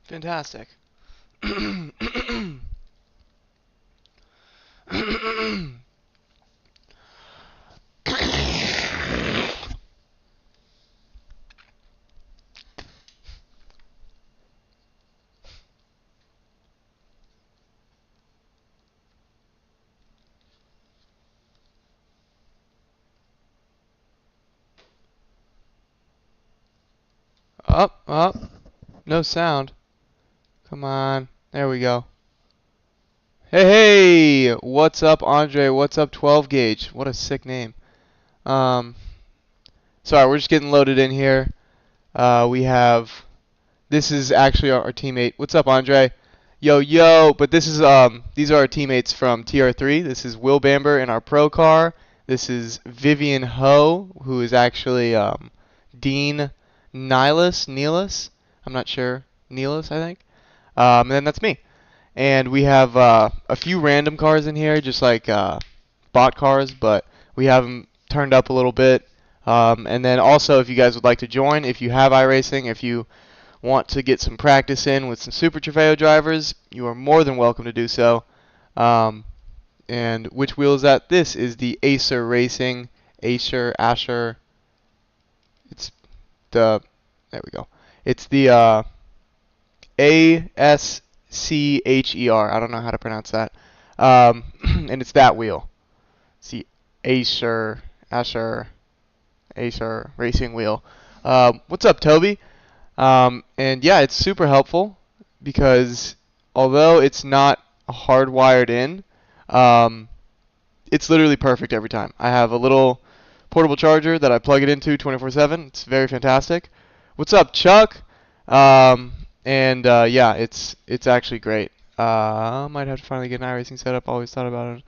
Fantastic. Up, up. No sound. Come on. There we go. Hey, hey! What's up, Andre? What's up, 12 gauge? What a sick name. Um, Sorry, we're just getting loaded in here. We have. This is actually our teammate. What's up, Andre? Yo, yo! But this is these are our teammates from TR3. This is Will Bamber in our pro car. This is Vivian Ho, who is actually Dean Nealis. I'm not sure. Nealis, I think. And then that's me. And we have a few random cars in here, just like bot cars, but we have them turned up a little bit. And then also, if you guys would like to join, if you have iRacing, if you want to get some practice in with some Super Trofeo drivers, you are more than welcome to do so. And which wheel is that? This is the Acer Racing. Asher. It's the, there we go. It's the ASCHER. I don't know how to pronounce that. And it's that wheel. It's the Asher racing wheel. What's up, Toby? And yeah, it's super helpful because although it's not hardwired in, it's literally perfect every time. I have a little portable charger that I plug it into 24/7. It's very fantastic. What's up, Chuck? Yeah, it's actually great. Might have to finally get an iRacing set up. Always thought about it.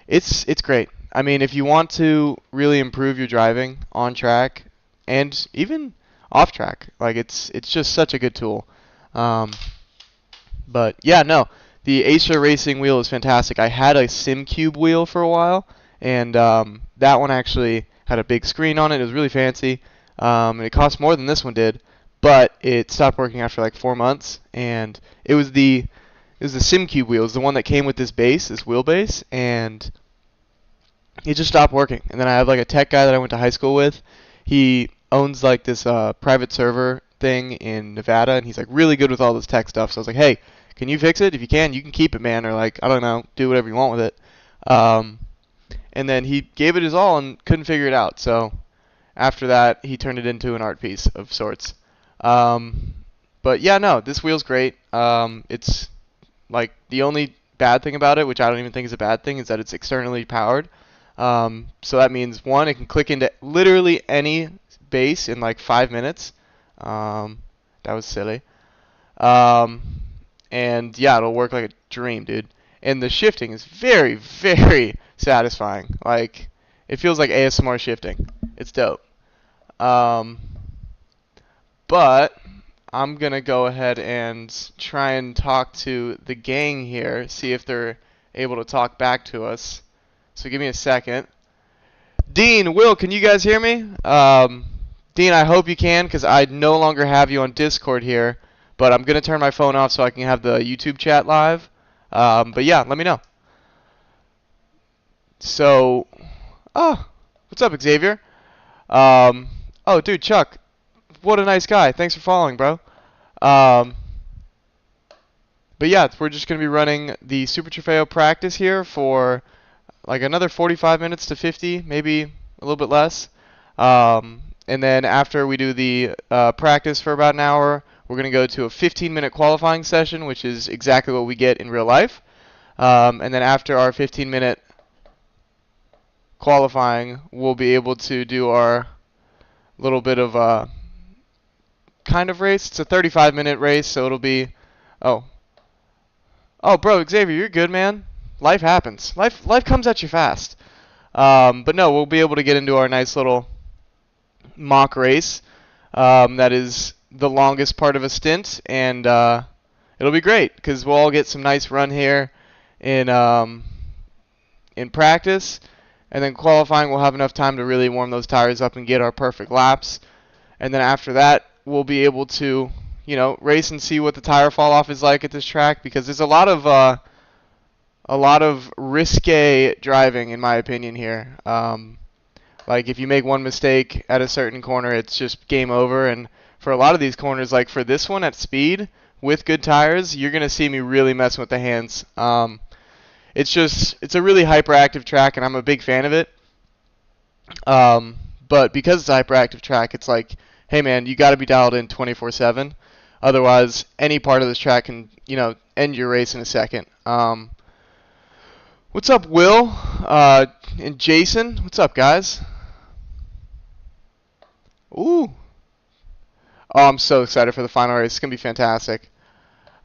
It's great. I mean, if you want to really improve your driving on track and even off track, like it's just such a good tool. But yeah, no, the Acer Racing wheel is fantastic. I had a SimCube wheel for a while, and that one actually had a big screen on it. It was really fancy, and it cost more than this one did. But it stopped working after like 4 months, and it was the SimCube wheel. It was the one that came with this base, this wheelbase, and it just stopped working. And then I have like a tech guy that I went to high school with. He owns like this private server thing in Nevada, and he's like really good with all this tech stuff. So I was like, hey, can you fix it? If you can, you can keep it, man, or like I don't know, do whatever you want with it. And then he gave it his all and couldn't figure it out. So after that, he turned it into an art piece of sorts. But yeah, no, this wheel's great. It's like the only bad thing about it, which I don't even think is a bad thing, is that it's externally powered. So that means one, it can click into literally any base in like 5 minutes. That was silly. And yeah, it'll work like a dream, dude. And the shifting is very, very satisfying. Like it feels like ASMR shifting. It's dope. But I'm going to go ahead and try and talk to the gang here, see if they're able to talk back to us. So give me a second. Dean, Will, can you guys hear me? Dean, I hope you can because I no longer have you on Discord here. But I'm going to turn my phone off so I can have the YouTube chat live. But yeah, let me know. So, what's up, Xavier? Oh, dude, Chuck. What a nice guy. Thanks for following, bro. But yeah, we're just going to be running the Super Trofeo practice here for like another 45 minutes to 50, maybe a little bit less. And then after we do the practice for about an hour, we're going to go to a 15-minute qualifying session, which is exactly what we get in real life. And then after our 15-minute qualifying, we'll be able to do our little bit of kind of race. It's a 35-minute race, so it'll be... Oh, bro, Xavier, you're good, man. Life happens. Life comes at you fast. But no, we'll be able to get into our nice little mock race. That is the longest part of a stint, and it'll be great because we'll all get some nice run here in practice, and then qualifying we'll have enough time to really warm those tires up and get our perfect laps. And then after that, we'll be able to, race and see what the tire fall off is like at this track, because there's a lot of risque driving, in my opinion, here. Like if you make one mistake at a certain corner, it's just game over. And for a lot of these corners, like for this one at speed with good tires, you're gonna see me really messing with the hands. It's a really hyperactive track, and I'm a big fan of it. But because it's a hyperactive track, it's like, hey man, you got to be dialed in 24/7. Otherwise, any part of this track can, end your race in a second. What's up, Will? And Jason? What's up, guys? Ooh. Oh, I'm so excited for the final race. It's going to be fantastic.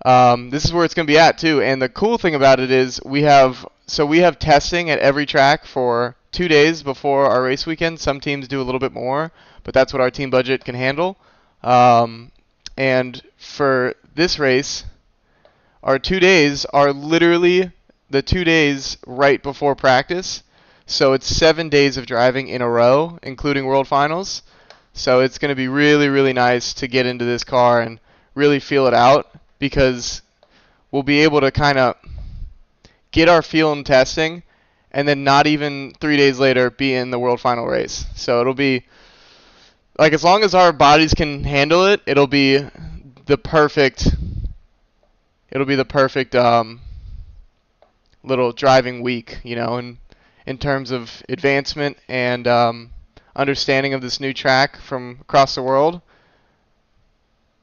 This is where it's going to be at, too. And the cool thing about it is we have testing at every track for 2 days before our race weekend. Some teams do a little bit more, but that's what our team budget can handle. And for this race, our 2 days are literally the 2 days right before practice. So it's 7 days of driving in a row, including World Finals. So it's going to be really, really nice to get into this car and really feel it out, because we'll be able to kind of get our feel in testing, and then not even 3 days later be in the World Final race. So it'll be, like, as long as our bodies can handle it, it'll be the perfect little driving week, in terms of advancement and understanding of this new track from across the world.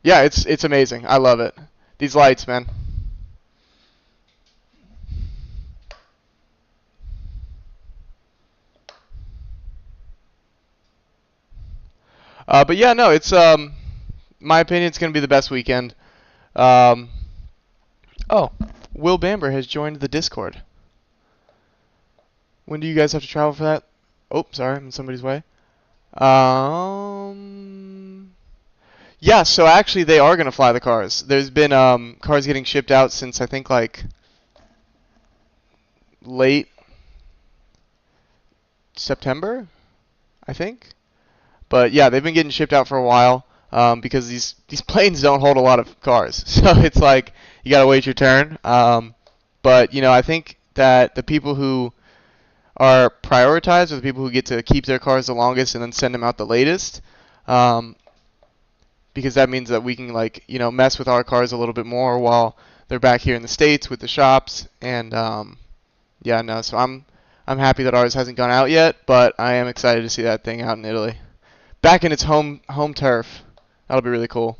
Yeah, it's amazing. I love it. These lights, man. But yeah, no, it's my opinion, it's gonna be the best weekend. Oh, Will Bamber has joined the Discord. When do you guys have to travel for that? Oh, sorry, I'm in somebody's way. Yeah, so actually they are gonna fly the cars. There's been cars getting shipped out since I think like late September, I think. But yeah, they've been getting shipped out for a while because these planes don't hold a lot of cars, so it's like you gotta wait your turn. But I think that the people who are prioritized are the people who get to keep their cars the longest and then send them out the latest. Because that means that we can mess with our cars a little bit more while they're back here in the States with the shops. And yeah, no, so I'm happy that ours hasn't gone out yet, but I am excited to see that thing out in Italy, back in its home turf. That'll be really cool.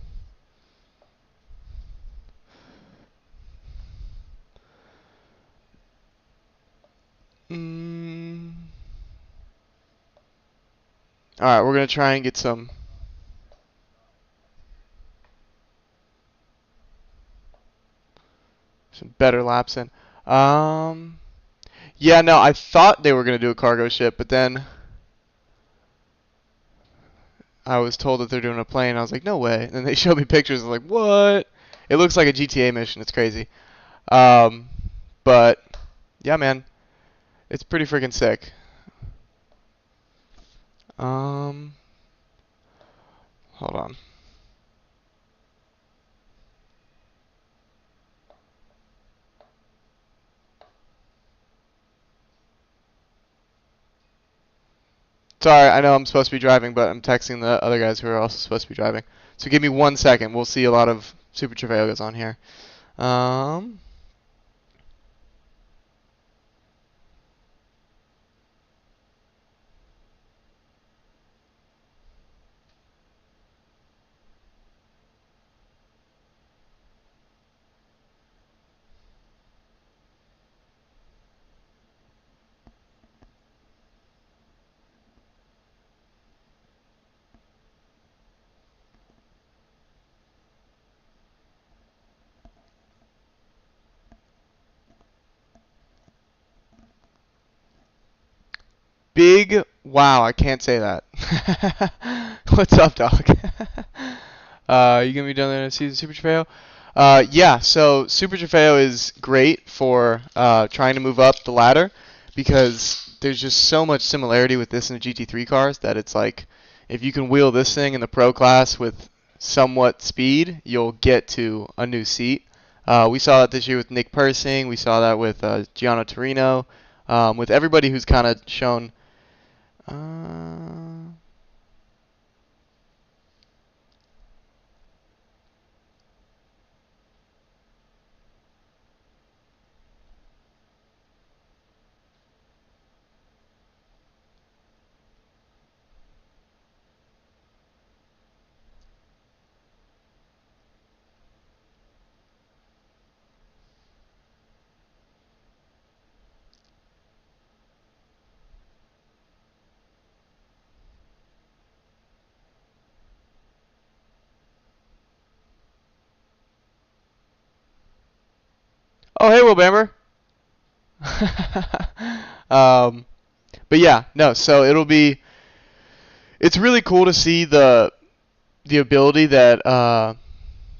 All right, we're gonna try and get some better laps in. Yeah, no, I thought they were gonna do a cargo ship, but then I was told that they're doing a plane. I was like, no way. And then they showed me pictures. I was like, what? It looks like a GTA mission. It's crazy. But yeah, man, it's pretty freaking sick. Hold on. Sorry, I know I'm supposed to be driving, but I'm texting the other guys who are also supposed to be driving. So give me 1 second. We'll see a lot of Super Trofeo on here. Big wow, I can't say that. What's up, dog? You gonna be down there to see the Super Trofeo? Yeah, so Super Trofeo is great for trying to move up the ladder, because there's just so much similarity with this and the GT3 cars that it's like, if you can wheel this thing in the pro class with somewhat speed, you'll get to a new seat. We saw that this year with Nick Persing. We saw that with Gianno Torino. With everybody who's kind of shown. Uh, oh, hey, Will Bamber. um, but yeah, no. So it'll be. It's really cool to see the ability that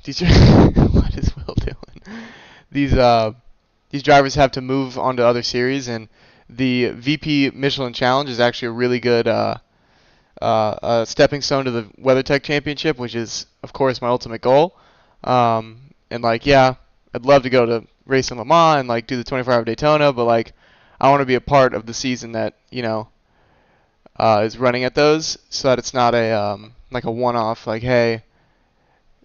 these. What is Will doing? These these drivers have to move on to other series, and the VP Michelin Challenge is actually a really good stepping stone to the WeatherTech Championship, which is, of course, my ultimate goal. And like, yeah, I'd love to go to race in Le Mans and like do the 24-hour Daytona, but like, I want to be a part of the season that is running at those, so that it's not a like a one-off. Like, hey,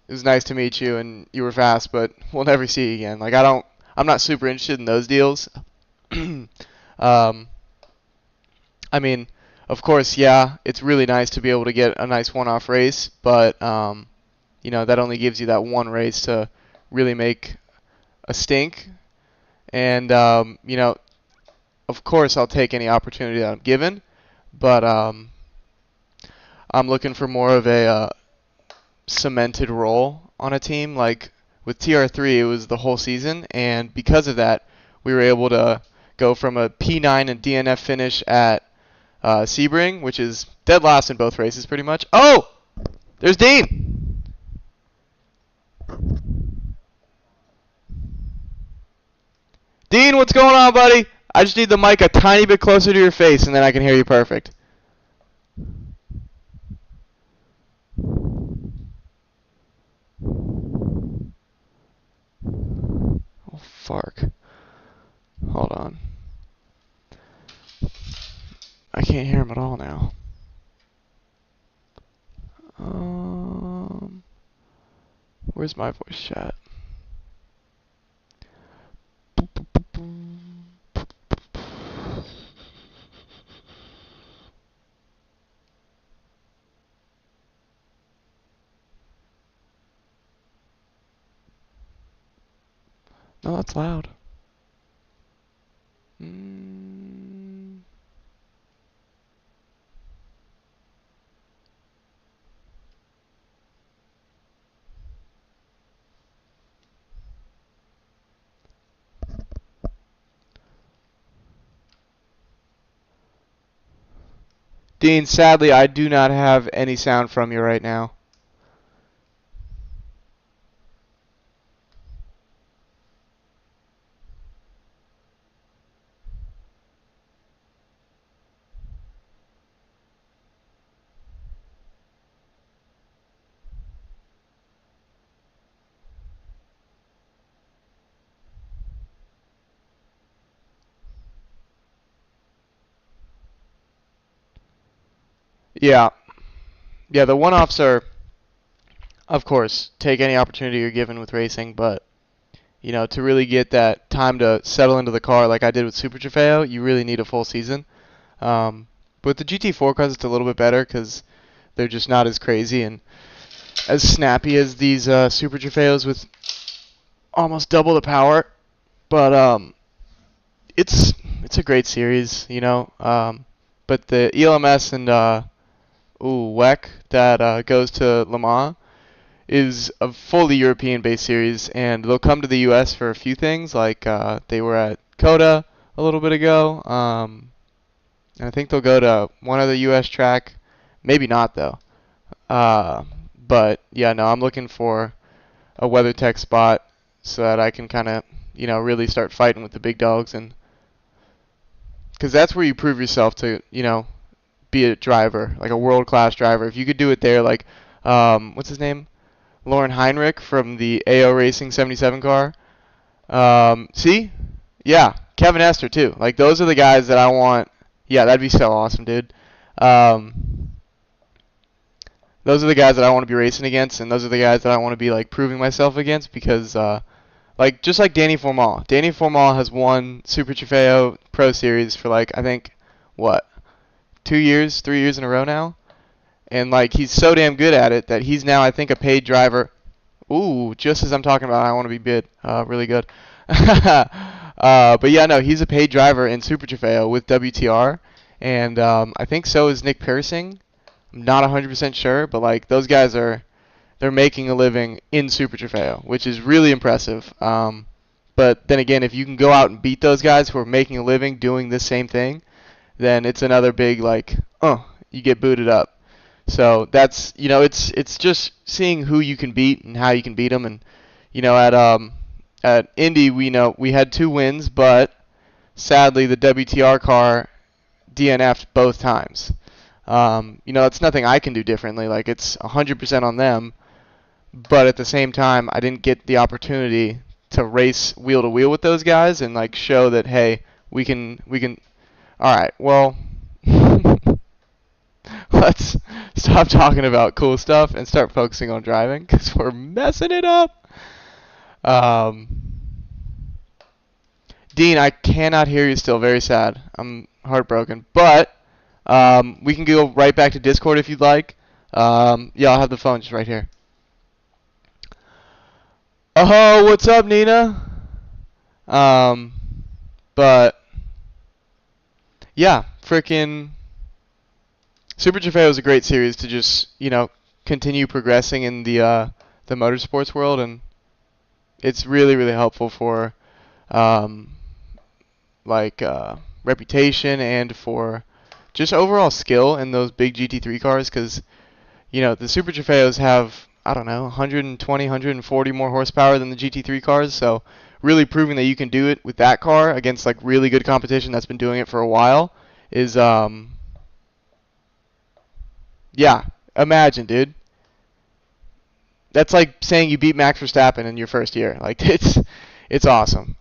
it was nice to meet you and you were fast, but we'll never see you again. Like, I'm not super interested in those deals. um, I mean, of course, yeah, it's really nice to be able to get a nice one-off race, but that only gives you that one race to really make a stink. And of course, I'll take any opportunity that I'm given, but I'm looking for more of a cemented role on a team. Like with TR3, it was the whole season, and because of that, we were able to go from a P9 and DNF finish at Sebring, which is dead last in both races pretty much. Oh! There's Dean! Dean, what's going on, buddy? I just need the mic a tiny bit closer to your face, and then I can hear you perfect. Oh, fark. Hold on. I can't hear him at all now. Where's my voice chat? No, that's loud. Dean, sadly, I do not have any sound from you right now. Yeah. Yeah, the one-offs are, of course, take any opportunity you're given with racing, but, to really get that time to settle into the car like I did with Super Trofeo, you really need a full season. But with the GT4 cars, it's a little bit better because they're just not as crazy and as snappy as these Super Trofeos with almost double the power. But it's a great series. But the ELMS and WEC that goes to Le Mans is a fully European-based series, and they'll come to the U.S. for a few things, like they were at COTA a little bit ago. And I think they'll go to one other U.S. track. Maybe not, though. But, yeah, no, I'm looking for a WeatherTech spot so that I can kind of, really start fighting with the big dogs. And because that's where you prove yourself to, be a driver, like a world-class driver. If you could do it there, like, what's his name? Lauren Heinrich from the AO Racing 77 car. See? Yeah, Kevin Estre too. Like those are the guys that I want. Yeah, that'd be so awesome, dude. Um, those are the guys that I want to be racing against, and those are the guys that I want to be like proving myself against because like just like Danny Formal. Danny Formal has won Super Trofeo Pro Series for like I think what 2 years, 3 years in a row now, and like he's so damn good at it that he's now I think a paid driver. Ooh, just as I'm talking about, I want to be bid. Really good. But yeah, no, he's a paid driver in Super Trofeo with WTR, and I think so is Nick Persing. I'm not 100% sure, but like those guys they're making a living in Super Trofeo, which is really impressive. But then again, if you can go out and beat those guys who are making a living doing this same thing, then it's another big like, you get booted up. So that's it's just seeing who you can beat and how you can beat them. And at Indy we had 2 wins, but sadly the WTR car DNF'd both times. That's nothing I can do differently. Like it's 100% on them. But at the same time, I didn't get the opportunity to race wheel to wheel with those guys and like show that hey, we can. All right, well, let's stop talking about cool stuff and start focusing on driving because we're messing it up. Um, Dean, I cannot hear you still. Very sad. I'm heartbroken. But we can go right back to Discord if you'd like. Yeah, I'll have the phone just right here. Oh, what's up, Nina? Um, but yeah, freaking Super Trofeo is a great series to just continue progressing in the motorsports world, and it's really really helpful for um, like reputation and for just overall skill in those big GT3 cars because the Super Trofeos have I don't know 120, 140 more horsepower than the GT3 cars, so really proving that you can do it with that car against like really good competition that's been doing it for a while is yeah, imagine, dude. That's like saying you beat Max Verstappen in your first year. Like it's awesome.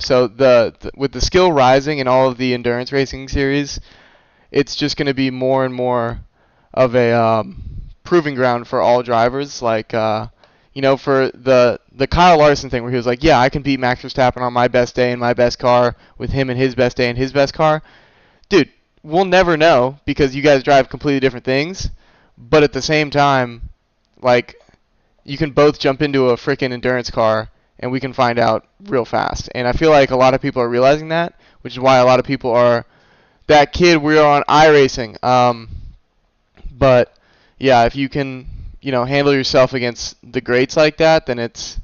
So with the skill rising in all of the endurance racing series, it's just going to be more and more of a proving ground for all drivers. Like for the Kyle Larson thing where he was like, yeah, I can beat Max Verstappen on my best day in my best car with him in his best day in his best car. Dude, we'll never know because you guys drive completely different things. But at the same time, like you can both jump into a freaking endurance car and we can find out real fast. And I feel like a lot of people are realizing that, which is why a lot of people are that kid we're on iRacing. But yeah, if you can, handle yourself against the greats like that, then it's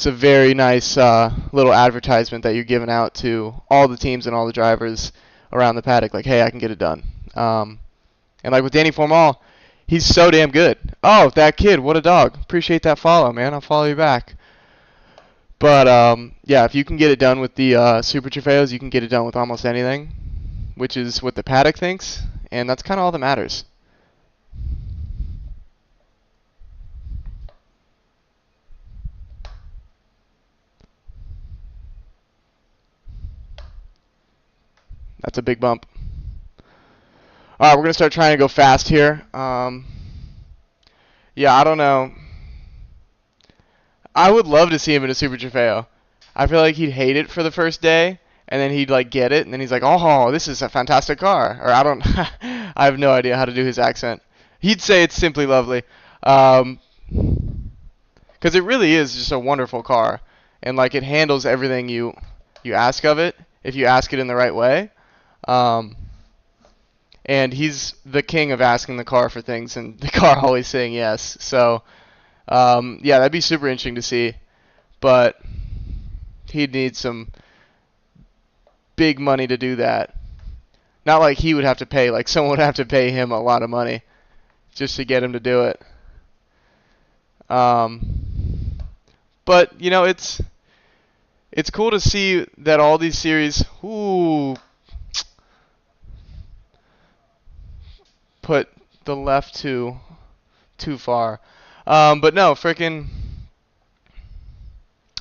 a very nice little advertisement that you're giving out to all the teams and all the drivers around the paddock. Like, hey, I can get it done. And like with Danny Formal, he's so damn good. Oh, that kid, what a dog. Appreciate that follow, man. I'll follow you back. But yeah, if you can get it done with the Super Trofeos, you can get it done with almost anything, which is what the paddock thinks, and that's kind of all that matters. That's a big bump. All right, we're going to start trying to go fast here. Yeah, I don't know. I would love to see him in a Super Trofeo. I feel like he'd hate it for the first day, and then he'd like get it, and then he's like, "Oh, this is a fantastic car." Or I don't, I have no idea how to do his accent. He'd say it's simply lovely, because it really is just a wonderful car, and like it handles everything you ask of it if you ask it in the right way. And he's the king of asking the car for things, and the car always saying yes. So. Yeah, that'd be super interesting to see, but he'd need some big money to do that. Not like he would have to pay, like someone would have to pay him a lot of money just to get him to do it. But it's cool to see that all these series, put the left too far. But no, freaking.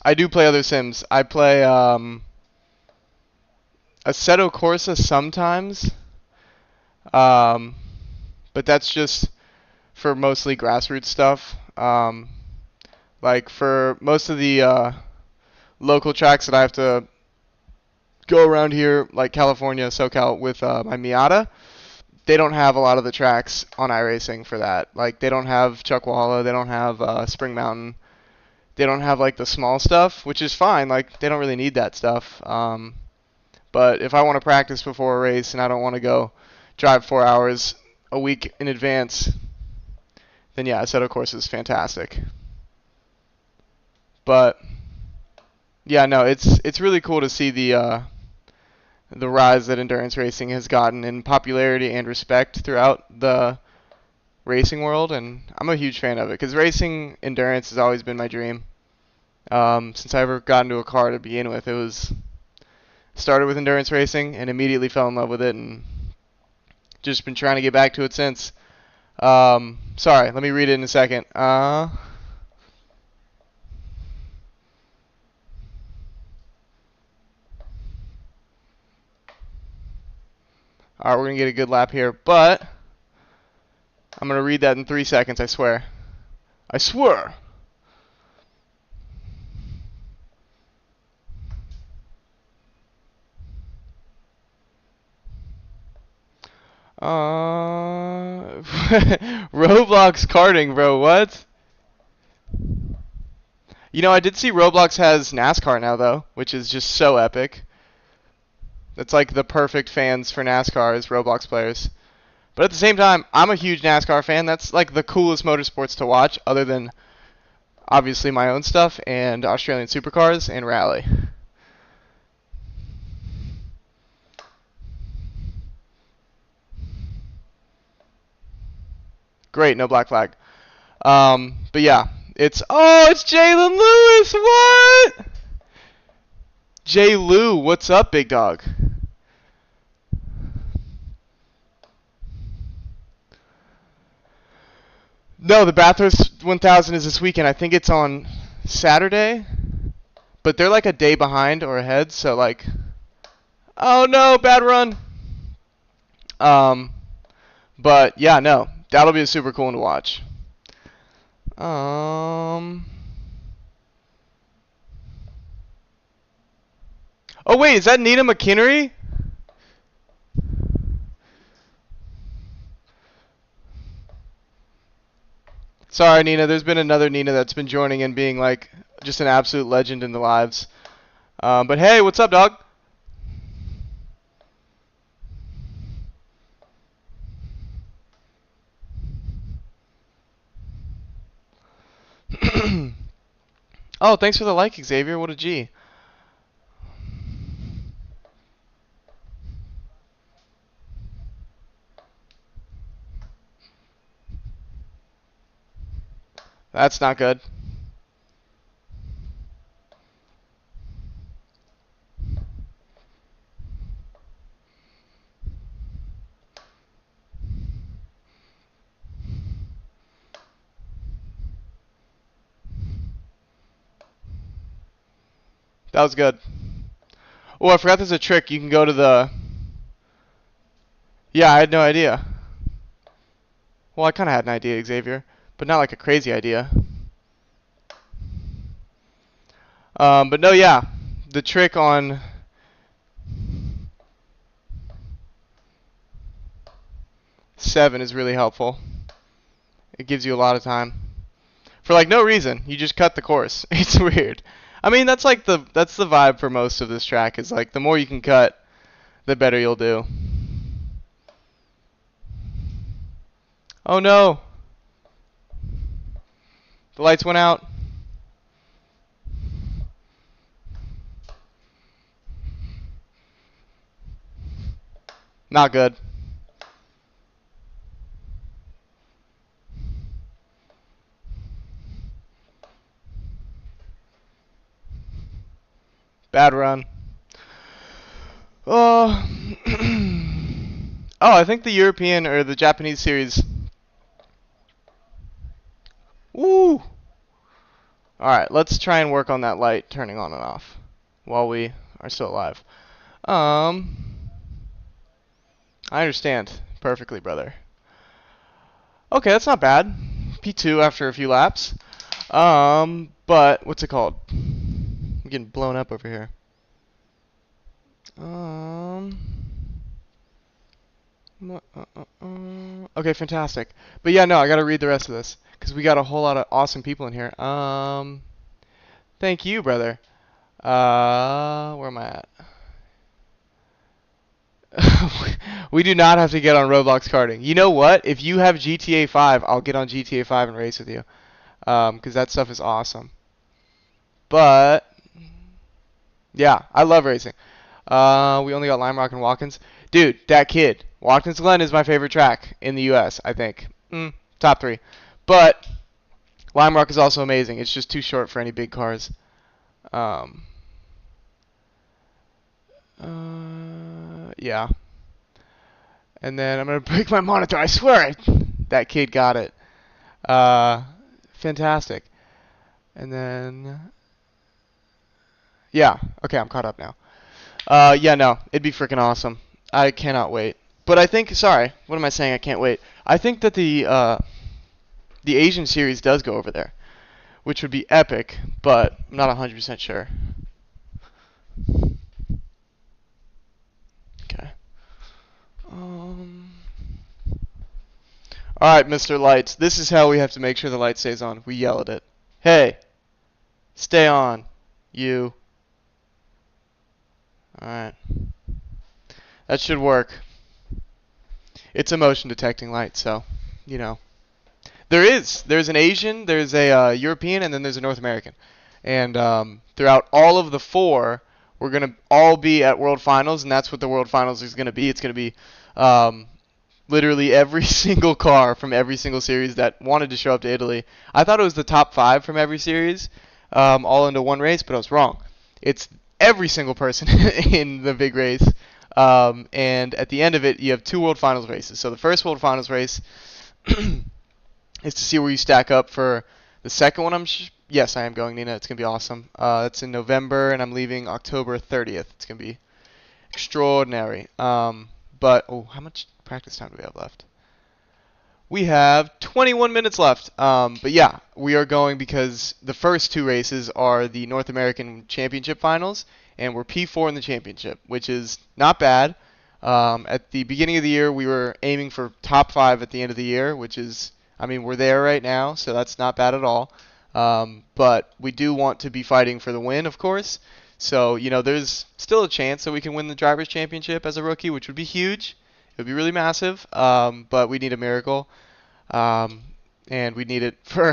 I do play other sims. I play Assetto Corsa sometimes, um, but that's just for mostly grassroots stuff. Like for most of the local tracks that I have to go around here, like California, SoCal, with my Miata, they don't have a lot of the tracks on iRacing for that. Like they don't have Chuckwalla, they don't have Spring Mountain, they don't have like the small stuff, which is fine. Like they don't really need that stuff. But if I want to practice before a race and I don't want to go drive 4 hours a week in advance, then yeah, Assetto Corsa is fantastic. But yeah, no, it's really cool to see the rise that endurance racing has gotten in popularity and respect throughout the racing world, and I'm a huge fan of it because racing endurance has always been my dream. Since I ever got into a car to begin with, it was started with endurance racing and immediately fell in love with it, and just been trying to get back to it since. Sorry, let me read it in a second. Alright, we're going to get a good lap here, but I'm going to read that in 3 seconds, I swear. I swear! Roblox karting, bro, what? You know, I did see Roblox has NASCAR now, though, which is just so epic. That's like the perfect fans for NASCAR is Roblox players. But at the same time, I'm a huge NASCAR fan. That's like the coolest motorsports to watch, other than obviously my own stuff and Australian supercars and rally. Great, no black flag. But yeah, it's Jalen Lewis. What? Jay Lou, what's up, big dog? No, the Bathurst 1000 is this weekend. I think it's on Saturday, but they're like a day behind or ahead. So like, oh no, bad run. Um, but yeah, no, that'll be a super cool one to watch. Oh wait, is that Nina McKinnery? Sorry, Nina. There's been another Nina that's been joining and being like just an absolute legend in the lives. But hey, what's up, dog? Oh, thanks for the like, Xavier. What a G. That's not good. That was good. Oh, I forgot there's a trick. You can go to the... Yeah, I had no idea. Well, I kind of had an idea, Xavier, but not like a crazy idea. But no, yeah. The trick on... Seven is really helpful. It gives you a lot of time. For like no reason. You just cut the course. It's weird. I mean, that's like that's the vibe for most of this track is like the more you can cut, the better you'll do. Oh no. The lights went out. Not good. Bad run. Oh. Oh, I think the European or the Japanese series Woo! Alright, let's try and work on that light turning on and off while we are still alive. Um, I understand perfectly, brother. Okay, that's not bad. P2 after a few laps. But what's it called? I'm getting blown up over here. Um, okay, fantastic. But yeah, no, I gotta read the rest of this because we got a whole lot of awesome people in here. Thank you, brother. Where am I at? We do not have to get on Roblox karting. You know what? If you have GTA 5, I'll get on GTA 5 and race with you. Because that stuff is awesome. But yeah, I love racing. We only got Lime Rock and Watkins. Dude, that kid. Watkins Glen is my favorite track in the U.S., I think. Top 3. But Lime Rock is also amazing. It's just too short for any big cars. Yeah. And then I'm going to break my monitor. I swear that kid got it. Fantastic. And then... yeah. Okay, I'm caught up now. Yeah, no. It'd be freaking awesome. I cannot wait. But I think... sorry. What am I saying? I can't wait. I think that the Asian series does go over there, which would be epic, but I'm not 100% sure. Okay. Alright, Mr. Lights. This is how we have to make sure the light stays on. We yell at it. Hey! Stay on. You. Alright. That should work. It's a motion detecting light, so, you know. There's an Asian, there's a European, and then there's a North American. And throughout all of the 4, we're going to all be at World Finals, and that's what the World Finals is going to be. It's going to be literally every single car from every single series that wanted to show up to Italy. I thought it was the top 5 from every series, all into one race, but I was wrong. It's every single person in the big race. And at the end of it, you have 2 World Finals races. So the first World Finals race is to see where you stack up for the second one. Yes, I am going, Nina. It's going to be awesome. It's in November, and I'm leaving October 30th. It's going to be extraordinary. But, how much practice time do we have left? We have 21 minutes left. But yeah, we are going because the first 2 races are the North American Championship Finals, and we're P4 in the championship, which is not bad. At the beginning of the year, we were aiming for top 5 at the end of the year, which is, I mean, we're there right now, so that's not bad at all. But we do want to be fighting for the win, of course. So, you know, there's still a chance that we can win the Drivers' Championship as a rookie, which would be huge. It would be really massive, but we need a miracle. And we need it for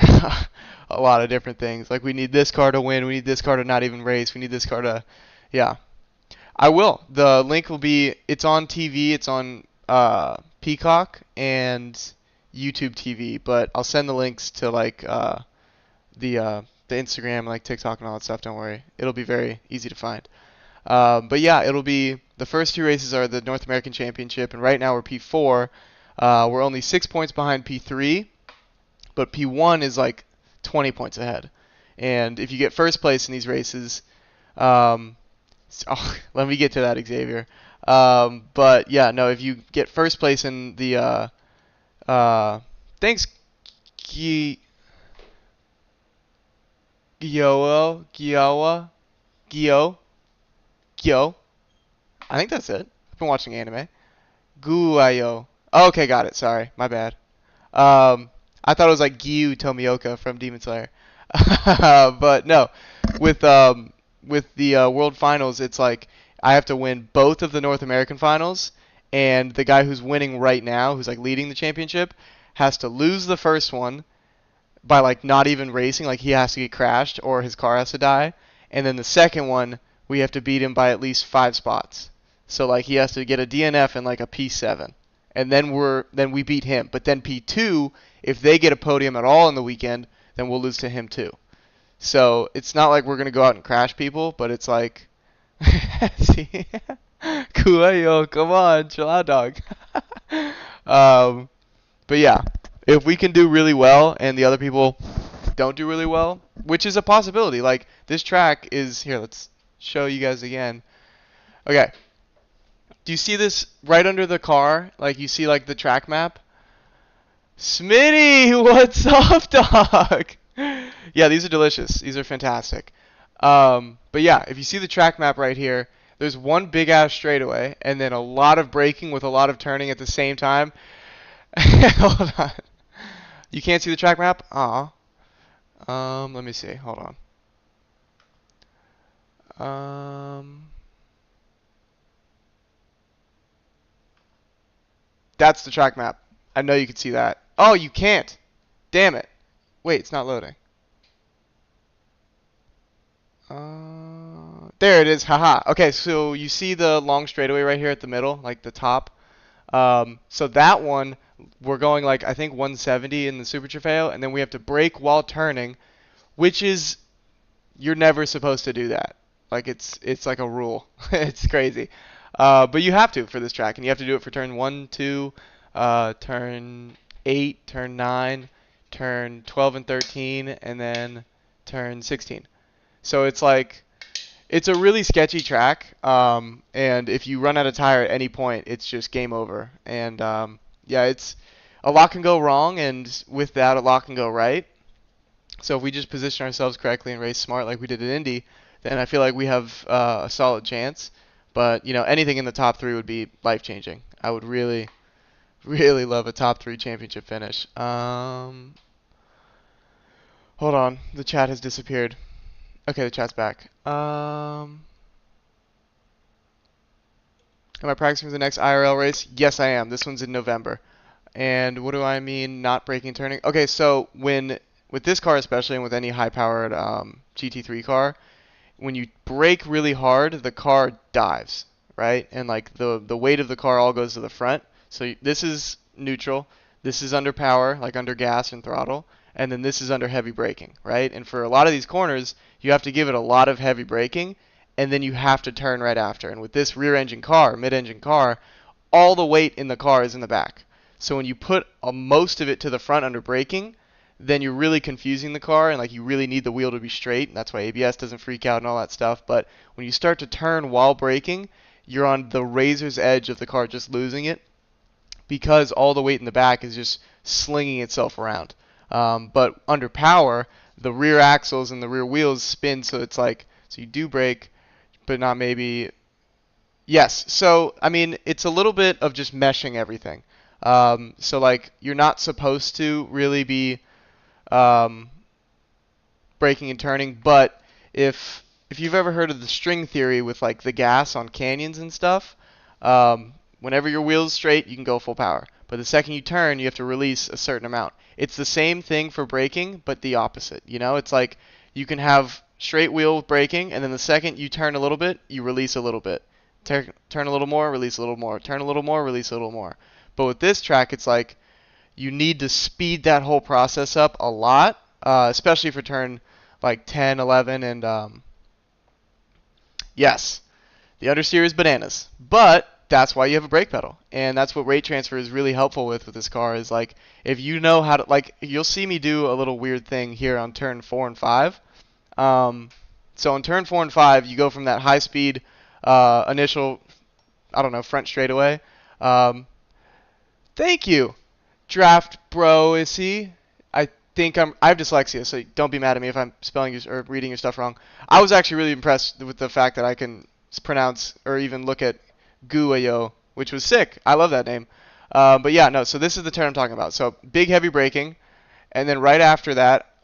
a lot of different things. Like, we need this car to win. We need this car to not even race. We need this car to, yeah. I will. The link will be, it's on TV. It's on Peacock and YouTube TV. But I'll send the links to, like, the Instagram, like TikTok and all that stuff. Don't worry. It'll be very easy to find. But yeah, it'll be, the first 2 races are the North American Championship, and right now we're P4. We're only 6 points behind P3, but P1 is like 20 points ahead. And if you get first place in these races, let me get to that, Xavier. But yeah, no, if you get first place in the, thanks, Gyo. I think that's it. I've been watching anime. Guayo. Okay, got it. Sorry, my bad. I thought it was like Gyu Tomioka from Demon Slayer. But no, with the World Finals, it's like I have to win both of the North American Finals, and the guy who's winning right now, who's like leading the championship, has to lose the first one by like not even racing, like he has to get crashed or his car has to die, and then the second one we have to beat him by at least 5 spots. So like he has to get a DNF and like a P7. And then we beat him. But then P2, if they get a podium at all in the weekend, then we'll lose to him too. So it's not like we're gonna go out and crash people, but it's like, see, Kuayo, come on, chill out, dog. But yeah, if we can do really well and the other people don't do really well, which is a possibility. Like this track is here. Let's show you guys again. Okay. Do you see this right under the car? Like you see like the track map? Smitty, what's up, dog? Yeah, these are delicious. These are fantastic. But yeah, if you see the track map right here, there's one big ass straightaway and then a lot of braking with a lot of turning at the same time. Hold on. You can't see the track map? Aw. Let me see. Hold on. That's the track map. I know you can see that. Oh, you can't. Damn it. Wait, it's not loading. There it is. Haha. Okay, so you see the long straightaway right here at the middle, like the top. So that one, we're going like I think 170 in the Super Trofeo, and then we have to brake while turning, which is you're never supposed to do that. Like it's like a rule. It's crazy. But you have to for this track, and you have to do it for turn 1, 2, turn 8, turn 9, turn 12 and 13, and then turn 16. So it's like it's a really sketchy track, and if you run out of tire at any point, it's just game over. And yeah, it's a lot can go wrong, and with that, a lot can go right. So if we just position ourselves correctly and race smart like we did at Indy, then I feel like we have a solid chance. But you know, anything in the top 3 would be life changing. I would really, really love a top 3 championship finish. Hold on, the chat has disappeared. Okay, the chat's back. Am I practicing for the next IRL race? Yes, I am. This one's in November. And what do I mean not braking turning? Okay, so with this car especially, and with any high-powered GT3 car, when you brake really hard, the car dives, right? And like the weight of the car all goes to the front. So this is neutral. This is under power, like under gas and throttle. And then this is under heavy braking, right? And for a lot of these corners, you have to give it a lot of heavy braking, and then you have to turn right after. And with this rear-engine car, mid-engine car, all the weight in the car is in the back. So when you put most of it to the front under braking, then you're really confusing the car, and like you really need the wheel to be straight, and that's why ABS doesn't freak out and all that stuff. But when you start to turn while braking, you're on the razor's edge of the car just losing it, because all the weight in the back is just slinging itself around. But under power, the rear axles and the rear wheels spin, so it's like, so you do brake, but not maybe. Yes, so I mean, it's a little bit of just meshing everything. So like, you're not supposed to really be braking and turning, but if you've ever heard of the string theory with like the gas on canyons and stuff, whenever your wheel's straight, you can go full power. But the second you turn, you have to release a certain amount. It's the same thing for braking, but the opposite. You know, it's like you can have straight wheel braking, and then the second you turn a little bit, you release a little bit. Turn a little more, release a little more. Turn a little more, release a little more. But with this track, it's like you need to speed that whole process up a lot, especially for turn like 10, 11, and yes, the understeer is bananas. But that's why you have a brake pedal, and that's what rate transfer is really helpful with this car. Is like if you know how to, like you'll see me do a little weird thing here on turn 4 and 5. So on turn 4 and 5, you go from that high speed initial, I don't know, front straightaway. Thank you, Draft Bro. Is he? I have dyslexia, so don't be mad at me if I'm spelling or reading your stuff wrong. I was actually really impressed with the fact that I can pronounce or even look at Guayo, which was sick. I love that name. But yeah, no, so this is the turn I'm talking about. So big heavy braking, and then right after that,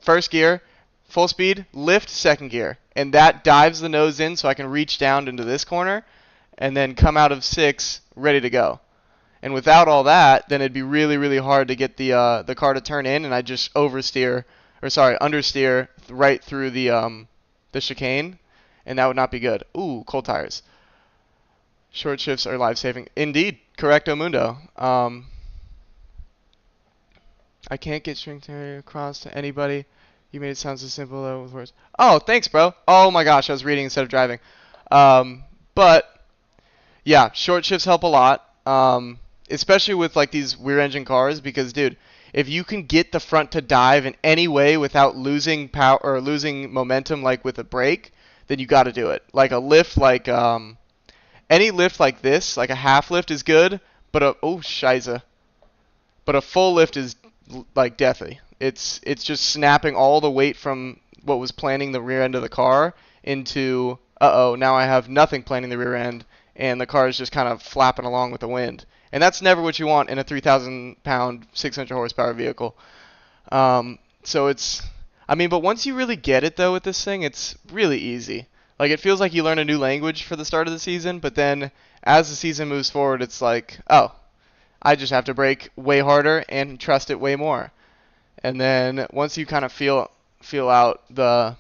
first gear, full speed, lift, second gear. And that dives the nose in so I can reach down into this corner and then come out of 6 ready to go. And without all that, then it'd be really, really hard to get the car to turn in, and I'd just understeer right through the chicane, and that would not be good. Ooh, cold tires. Short shifts are life-saving. Indeed, correcto mundo. I can't get string theory across to anybody. You made it sound so simple though with words. Oh, thanks, bro. Oh my gosh, I was reading instead of driving. But yeah, short shifts help a lot. Especially with like these rear engine cars, because dude, If you can get the front to dive in any way without losing power or losing momentum, like with a brake, then you got to do it. Like a lift, like any lift like this, like a half lift is good, but but a full lift is like deathly. It's just snapping all the weight from what was planning the rear end of the car into now I have nothing planning the rear end, and the car is just kind of flapping along with the wind. And that's never what you want in a 3,000 pound, 600 horsepower vehicle. So but once you really get it though with this thing, it's really easy. Like it feels like you learn a new language for the start of the season, but then as the season moves forward, it's like, oh, I just have to brake way harder and trust it way more. And then once you kind of feel out the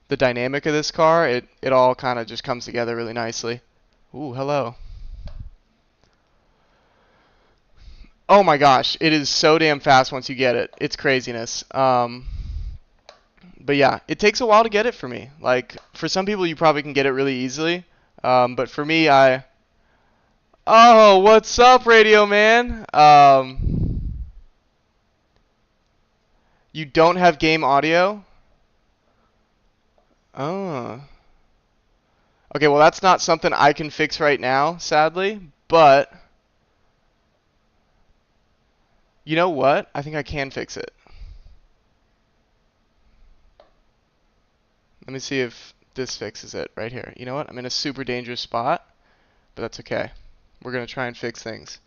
dynamic of this car, it all kind of just comes together really nicely. Ooh, hello. Oh my gosh, it is so damn fast once you get it. It's craziness. But yeah, it takes a while to get it for me. Like for some people, you probably can get it really easily. But for me, Oh, what's up, Radio Man? You don't have game audio? Oh. Okay, well that's not something I can fix right now, sadly, but you know what? I think I can fix it. Let me see if this fixes it right here. You know what? I'm in a super dangerous spot, but that's okay. We're going to try and fix things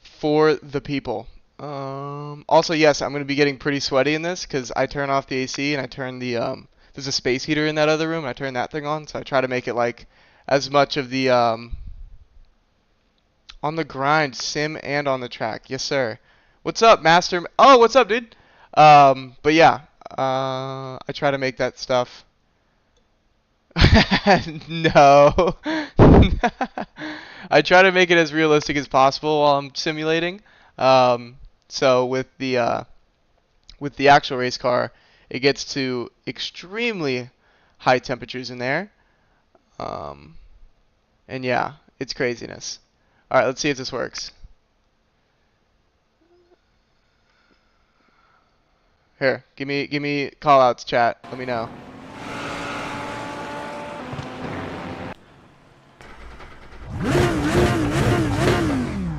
for the people. Also, yes, I'm going to be getting pretty sweaty in this because I turn off the AC and I turn there's a space heater in that other room, and I turn that thing on, so I try to make it like as much of the on the grind, sim and on the track. Yes, sir. What's up, Master? Oh, what's up, dude? But yeah, I try to make that stuff. No. I try to make it as realistic as possible while I'm simulating. So with the actual race car, it gets to extremely high temperatures in there. And yeah, it's craziness. All right, let's see if this works. Here, give me call outs, chat. Let me know.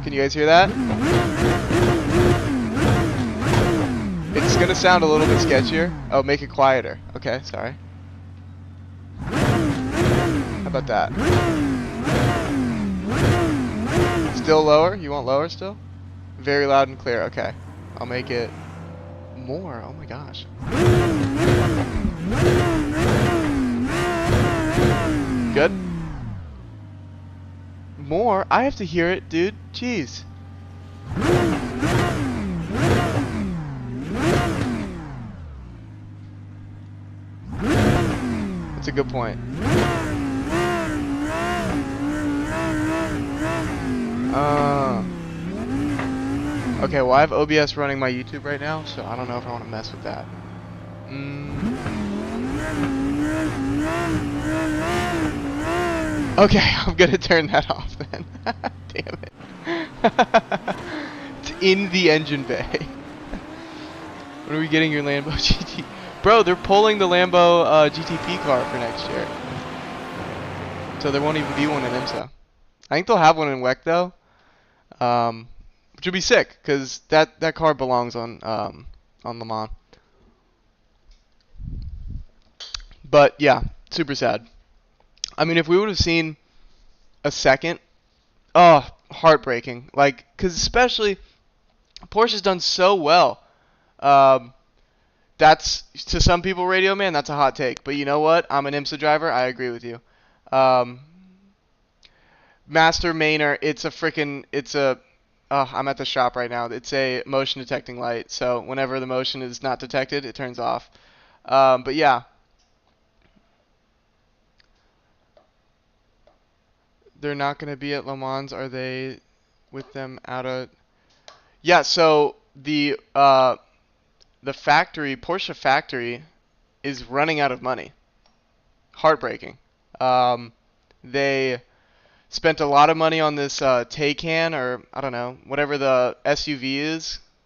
Can you guys hear that? It's gonna sound a little bit sketchier. Oh, make it quieter. Okay, sorry. How about that? Still lower? You want lower still? Very loud and clear. Okay. I'll make it more. Oh my gosh. Good? More? I have to hear it, dude. Jeez. That's a good point. Okay, well I have OBS running my YouTube right now, so I don't know if I want to mess with that. Okay, I'm gonna turn that off then. Damn it. It's in the engine bay. When are we getting your Lambo GT? Bro, they're pulling the Lambo GTP car for next year. So there won't even be one in IMSA. I think they'll have one in WEC though. Which would be sick, because that car belongs on Le Mans. But yeah, super sad. I mean, if we would have seen a second, oh, heartbreaking. Like, because especially Porsche's done so well. That's, to some people, Radio Man, that's a hot take. But you know what? I'm an IMSA driver. I agree with you. Master Mainer, I'm at the shop right now. It's a motion detecting light. So whenever the motion is not detected, it turns off. But yeah. They're not going to be at Le Mans. Are they with them out of... Yeah, so the factory, Porsche factory, is running out of money. Heartbreaking. They spent a lot of money on this Taycan, or I don't know, whatever the SUV is.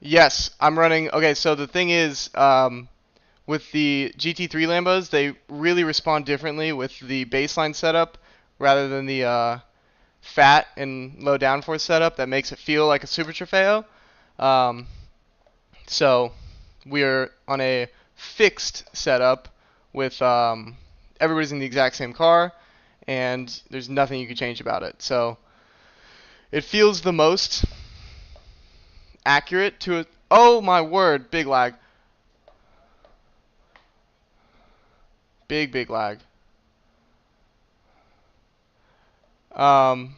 Yes, I'm running. Okay, so the thing is, with the GT3 Lambos, they really respond differently with the baseline setup rather than the fat and low downforce setup that makes it feel like a Super Trofeo. Um, so we're on a fixed setup with everybody's in the exact same car, and there's nothing you can change about it. So it feels the most accurate to it. Oh my word, big lag. Big lag. Um,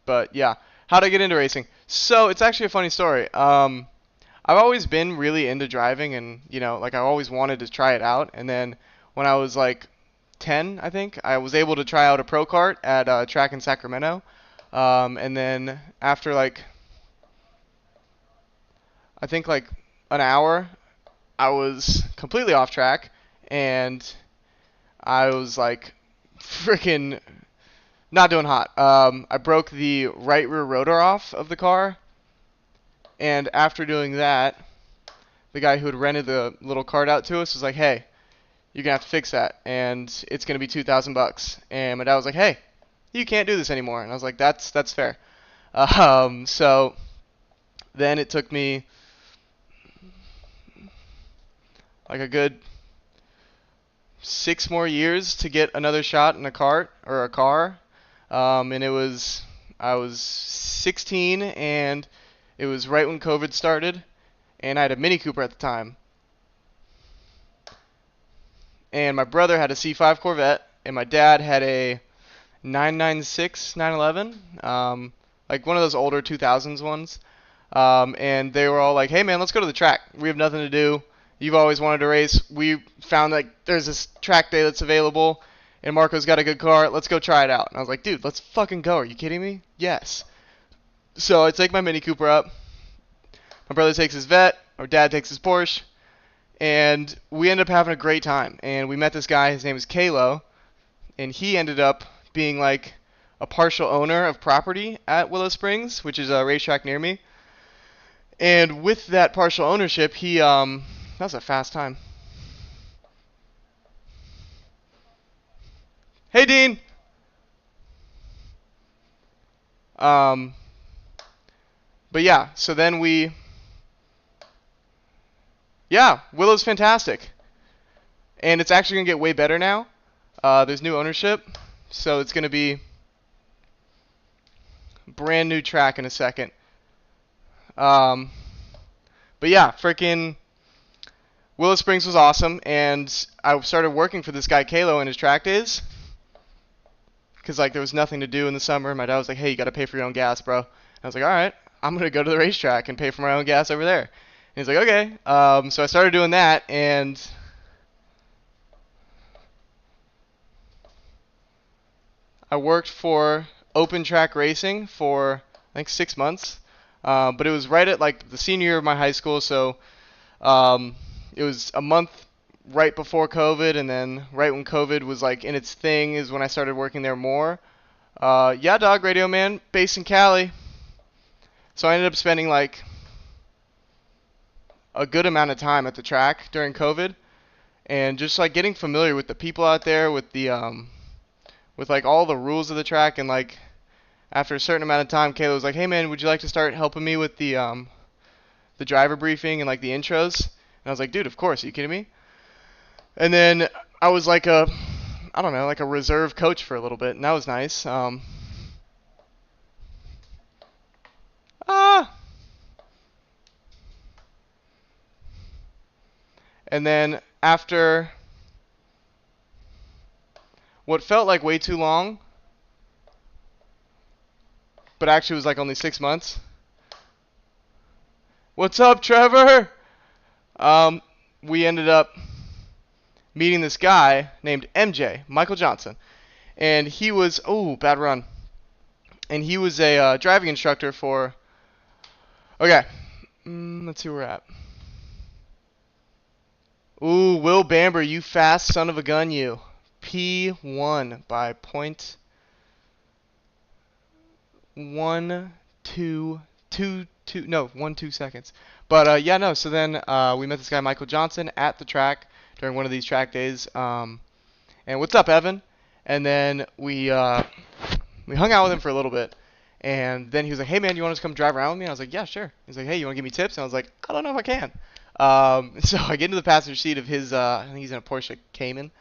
but yeah, how to get into racing. So it's actually a funny story. I've always been really into driving, and like I always wanted to try it out. And then when I was like 10, I think I was able to try out a pro kart at a track in Sacramento. And then after like I think like an hour, I was completely off track, and I was like freaking not doing hot. I broke the right rear rotor off of the car, and after doing that, the guy who had rented the little cart out to us was like, "Hey, you're gonna have to fix that, and it's gonna be $2,000." And my dad was like, "Hey, you can't do this anymore." And I was like, "That's fair." So then it took me like a good 6 more years to get another shot in a cart or a car. And I was 16, and it was right when COVID started, and I had a Mini Cooper at the time. And my brother had a C5 Corvette, and my dad had a 996 911, like one of those older 2000s ones. And they were all like, "Hey man, let's go to the track. We have nothing to do. You've always wanted to race. We found like there's this track day that's available, and Marco's got a good car. Let's go try it out." And I was like, "Dude, let's fucking go. Are you kidding me?" Yes. So I take my Mini Cooper up. My brother takes his Vet. Our dad takes his Porsche, and we ended up having a great time. And we met this guy. His name is Kalo, and he ended up being like a partial owner of property at Willow Springs, which is a racetrack near me. And with that partial ownership, that was a fast time. Hey, Dean. Um, but yeah, so then yeah, Willow's fantastic, and it's actually gonna get way better now. There's new ownership, so it's gonna be brand new track in a second. Um, but yeah, freaking Willow Springs was awesome, and I started working for this guy Kalo in his track days, because like there was nothing to do in the summer. My dad was like, "Hey, you got to pay for your own gas, bro." And I was like, "All right, I'm gonna go to the racetrack and pay for my own gas over there." And he's like, "Okay." So I started doing that, and I worked for Open Track Racing for I think 6 months. But it was right at like the senior year of my high school, so it was a month right before COVID, and then right when COVID was like in its thing is when I started working there more. Yeah, dog, Radio Man, based in Cali. So I ended up spending like a good amount of time at the track during COVID, and just like getting familiar with the people out there, with the with like all the rules of the track, and like after a certain amount of time, Kayla was like, "Hey man, would you like to start helping me with the driver briefing and like the intros?" And I was like, "Dude, of course. Are you kidding me?" And then I was like I don't know, like a reserve coach for a little bit, and that was nice. Ah. And then after what felt like way too long, but actually was like only 6 months. What's up, Trevor? Um, we ended up meeting this guy named MJ, Michael Johnson, and he was bad run, and he was a driving instructor for. Okay, let's see where we're at. Ooh, Will Bamber, you fast son of a gun, you. P1 by .12222. 1-2 seconds. But yeah, no. So then we met this guy Michael Johnson at the track during one of these track days. And what's up, Evan? And then we hung out with him for a little bit. And then he was like, hey, man, you want to come drive around with me? And I was like, yeah, sure. He's like, hey, you want to give me tips? And I was like, I don't know if I can. So I get into the passenger seat of his, I think he's in a Porsche Cayman.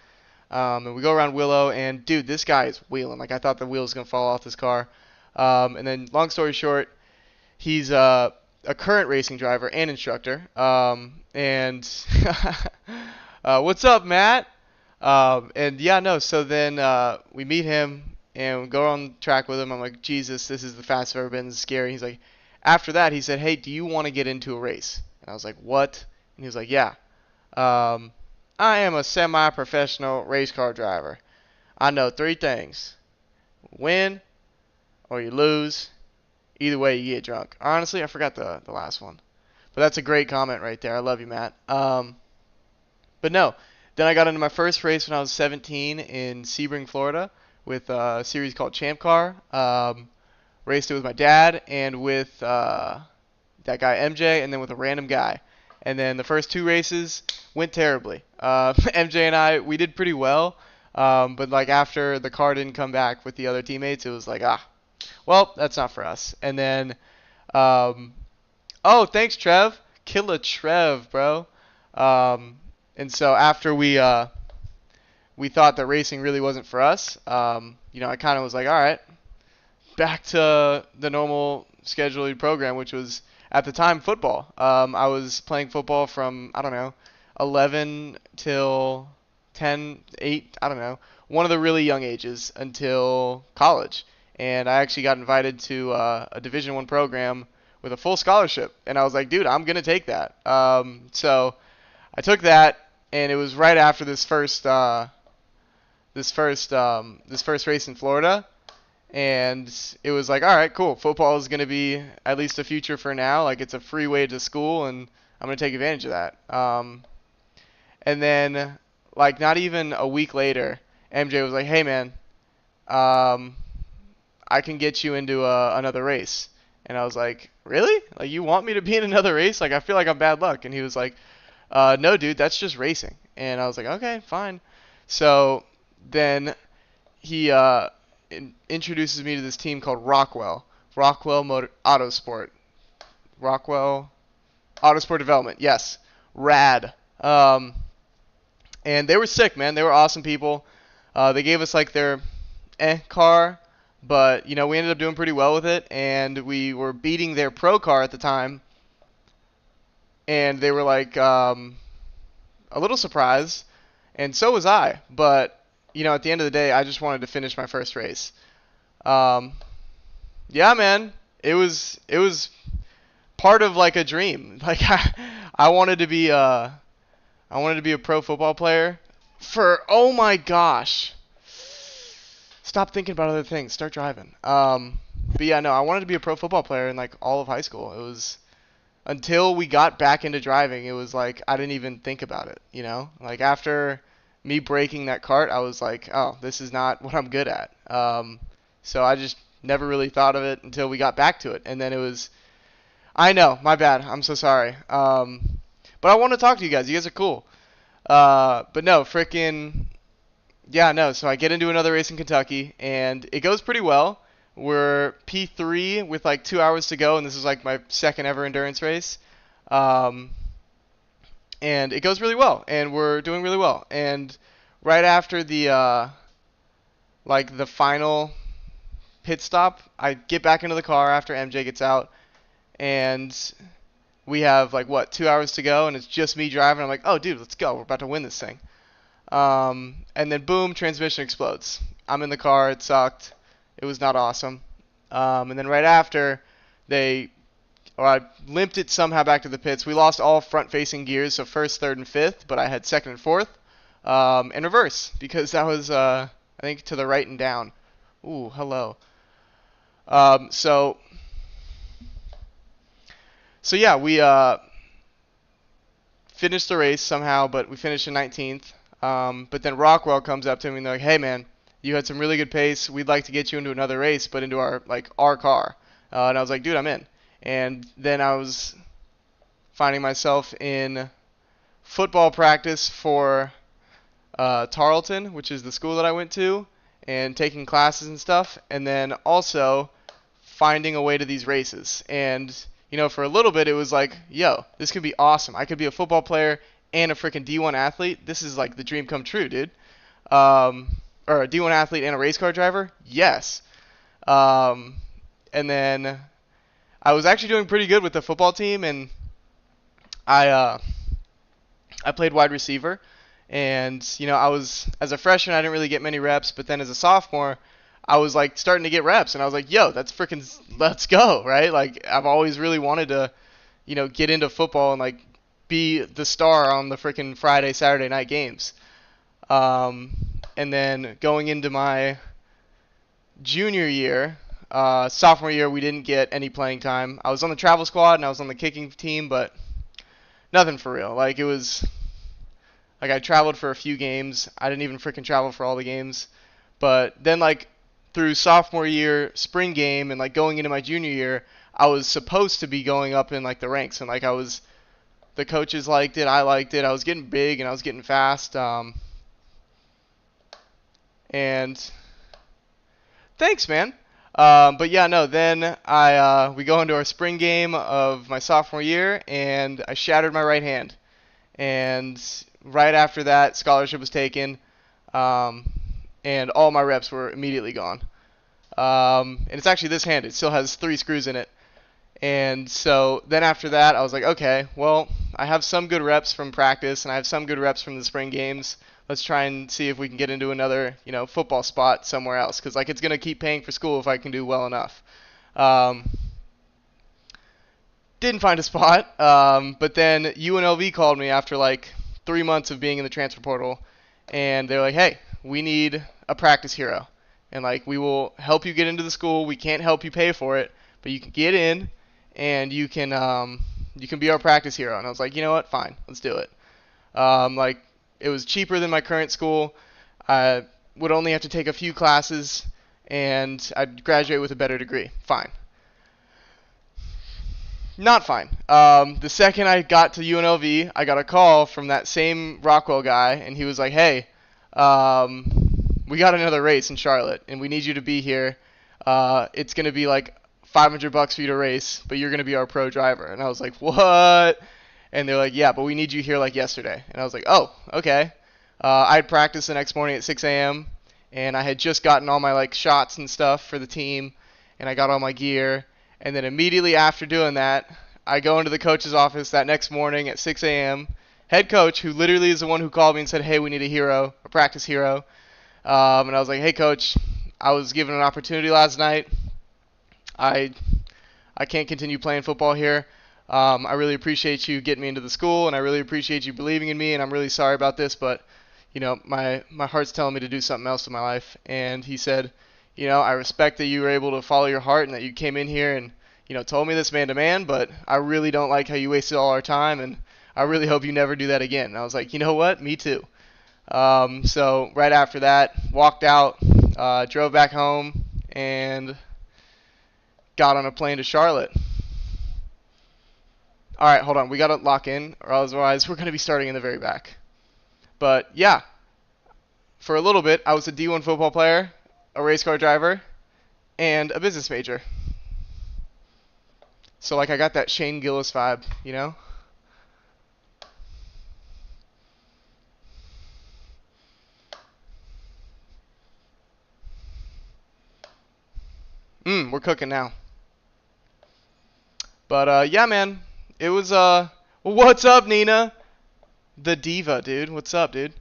And we go around Willow, and dude, this guy is wheeling. Like, I thought the wheel was going to fall off this car. And then, long story short, he's a current racing driver and instructor. And what's up, Matt? And yeah, no, so then we meet him and we go on track with him. I'm like, Jesus, this is the fastest I've ever been. This is scary. He's like, after that, he said, hey, do you want to get into a race? And I was like, what? And he was like, yeah. I am a semi-professional race car driver. I know 3 things. Win or you lose. Either way, you get drunk. Honestly, I forgot the last one. But that's a great comment right there. I love you, Matt. But no. Then I got into my first race when I was 17 in Sebring, Florida, with a series called Champ Car. Raced it with my dad and with that guy MJ, and then with a random guy. And then the first 2 races went terribly. MJ and I, we did pretty well, but like after the car didn't come back with the other teammates, it was like, well, that's not for us. And then, oh, thanks, Trev. Killa Trev, bro. And so after we thought that racing really wasn't for us, I kind of was like, all right, back to the normal scheduled program, which was at the time football. I was playing football from, I don't know, 11 till 10, 8, I don't know, one of the really young ages until college. And I actually got invited to a Division I program with a full scholarship. And I was like, dude, I'm going to take that. So I took that. And it was right after this first race in Florida, and it was like, all right, cool. Football is going to be at least a future for now. Like, it's a free way to school, and I'm going to take advantage of that. And then, like, not even a week later, MJ was like, hey, man, I can get you into another race. And I was like, really? Like, you want me to be in another race? Like, I feel like I'm bad luck. And he was like, no, dude, that's just racing. And I was like, okay, fine. So then he introduces me to this team called Rockwell Autosport Development. Yes, rad. And they were sick, man. They were awesome people. They gave us like their car, but we ended up doing pretty well with it, and we were beating their pro car at the time. And they were like a little surprised, and so was I. But at the end of the day, I just wanted to finish my first race. Yeah, man, it was part of like a dream. Like I wanted to be a pro football player for, oh my gosh. Stop thinking about other things. Start driving. But yeah, no, I wanted to be a pro football player in like all of high school. It was until we got back into driving, it was like I didn't even think about it, Like after me breaking that cart, I was like, oh, this is not what I'm good at. So I just never really thought of it until we got back to it. And then it was, I know, my bad. I'm so sorry. But I want to talk to you guys. You guys are cool. But no, freaking, yeah, no. So I get into another race in Kentucky, and it goes pretty well. We're P3 with like 2 hours to go, and this is like my second ever endurance race. And it goes really well, and we're doing really well. And right after the the final pit stop, I get back into the car after MJ gets out, and we have 2 hours to go, and it's just me driving. I'm like, oh, dude, let's go. We're about to win this thing. And then boom, transmission explodes. I'm in the car. It sucked. It was not awesome. And then right after, I limped it somehow back to the pits. We lost all front-facing gears, so first, third, and fifth, but I had second and fourth, and reverse, because that was, I think, to the right and down. Ooh, hello. So yeah, we finished the race somehow, but we finished in 19th. But then Rockwell comes up to me and they're like, hey, man, you had some really good pace. We'd like to get you into another race, but into our car. And I was like, dude, I'm in. And then I was finding myself in football practice for Tarleton, which is the school that I went to, and taking classes and stuff, and then also finding a way to these races. And, for a little bit, it was like, yo, this could be awesome. I could be a football player and a freaking D1 athlete. This is like the dream come true, dude. Or a D1 athlete and a race car driver? Yes. Um, and then I was actually doing pretty good with the football team, and I played wide receiver. And, I was, as a freshman, I didn't really get many reps, but then as a sophomore, I was like starting to get reps, and I was like, yo, that's freaking, let's go, right? Like, I've always really wanted to, get into football and like be the star on the freaking Friday, Saturday night games. Um, and then going into my junior year, sophomore year, we didn't get any playing time. I was on the travel squad and I was on the kicking team, but nothing for real. Like, it was like I traveled for a few games. I didn't even freaking travel for all the games. But then, like, through sophomore year, spring game, and like going into my junior year, I was supposed to be going up in like the ranks, and like the coaches liked it, I liked it. I was getting big and I was getting fast. And thanks, man. But yeah, no. Then we go into our spring game of my sophomore year, and I shattered my right hand. And right after that, scholarship was taken, and all my reps were immediately gone. And it's actually this hand. It still has 3 screws in it. And so then after that, I was like, okay, well, I have some good reps from practice, and I have some good reps from the spring games. Let's try and see if we can get into another, football spot somewhere else, because like it's gonna keep paying for school if I can do well enough. Um, didn't find a spot, but then UNLV called me after like 3 months of being in the transfer portal, and they're like, hey, we need a practice hero, and like we will help you get into the school. We can't help you pay for it, but you can get in, and you can be our practice hero. And I was like, you know what, fine, let's do it. Like, it was cheaper than my current school. I would only have to take a few classes, and I'd graduate with a better degree. Fine. Not fine. The second I got to UNLV, I got a call from that same Rockwell guy, and he was like, hey, we got another race in Charlotte, and we need you to be here. It's going to be like $500 for you to race, but you're going to be our pro driver. And I was like, what? And they're like, yeah, but we need you here like yesterday. And I was like, oh, okay. I had practice the next morning at 6 a.m., and I had just gotten all my like shots and stuff for the team, and I got all my gear. And then immediately after doing that, I go into the coach's office that next morning at 6 a.m. Head coach, who literally is the one who called me and said, hey, we need a hero, a practice hero. And I was like, hey, coach, I was given an opportunity last night. I can't continue playing football here. I really appreciate you getting me into the school, and I really appreciate you believing in me, and I'm really sorry about this, but, my heart's telling me to do something else in my life. And he said, I respect that you were able to follow your heart and that you came in here and, told me this man to man, but I really don't like how you wasted all our time, and I really hope you never do that again. And I was like, you know what? Me too. So right after that, walked out, drove back home, and got on a plane to Charlotte. All right, hold on. We got to lock in, or otherwise we're going to be starting in the very back. But yeah, for a little bit, I was a D1 football player, a race car driver, and a business major. So like I got that Shane Gillis vibe, We're cooking now. But yeah, man, it was what's up, Nina? The diva, dude. What's up, dude?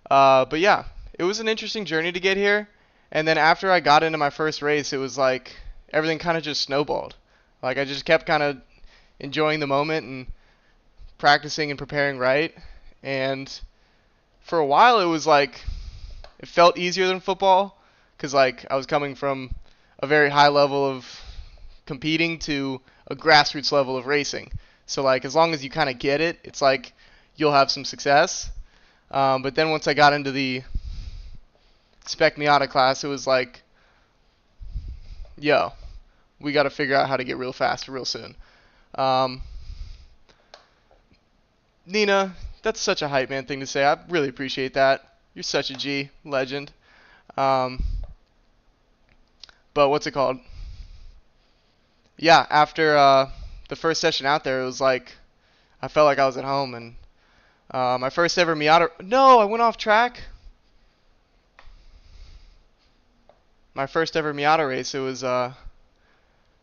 But yeah, it was an interesting journey to get here. And then after I got into my first race, it was like everything kind of just snowballed. Like I just kept kind of enjoying the moment and practicing and preparing right. And for a while, it was like it felt easier than football because like I was coming from a very high level of competing to a grassroots level of racing. So like as long as you kind of get it, it's like you'll have some success. But then once I got into the Spec Miata class, it was like, yo, we got to figure out how to get real fast real soon. Um, Nina, that's such a hype man thing to say. I really appreciate that. You're such a G, legend. Um, but what's it called? Yeah, after the first session out there, it was like I felt like I was at home, and my first ever Miata. No, I went off track. My first ever Miata race. It was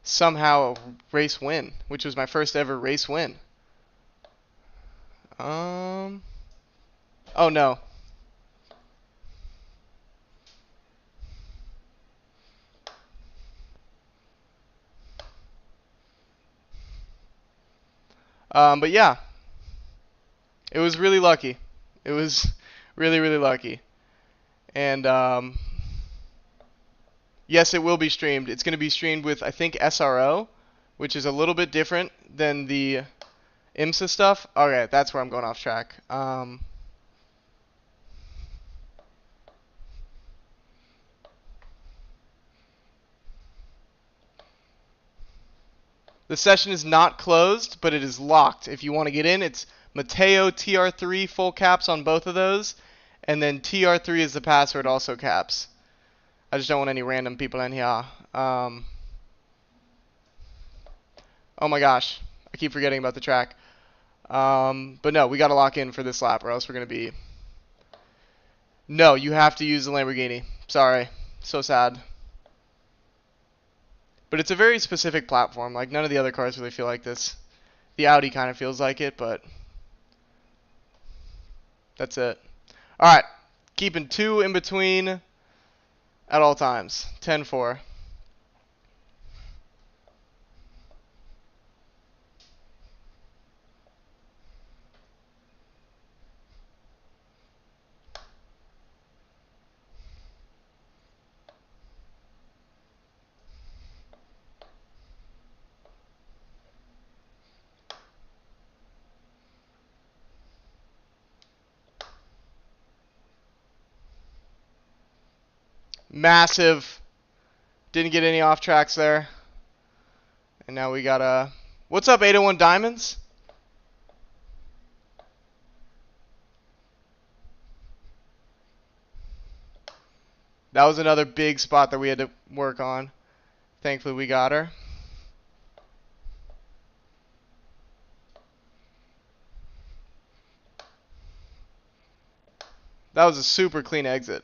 somehow a race win, which was my first ever race win. Oh no. But yeah, it was really lucky. It was really, really lucky. And yes, it will be streamed. It's going to be streamed with, I think, SRO, which is a little bit different than the IMSA stuff. Okay, that's where I'm going off track. The session is not closed, but it is locked. If you want to get in, it's Mateo TR3 full caps on both of those, and then TR3 is the password, also caps. I just don't want any random people in here. Oh my gosh, I keep forgetting about the track. But no, we got to lock in for this lap, or else we're going to be... No, you have to use the Lamborghini. Sorry. So sad. But it's a very specific platform. Like, none of the other cars really feel like this. The Audi kind of feels like it, but that's it. Alright. Keeping 2 in between at all times. 10-4. Massive. Didn't get any off tracks there. And now we got a... What's up, 801 Diamonds? That was another big spot that we had to work on. Thankfully, we got her. That was a super clean exit.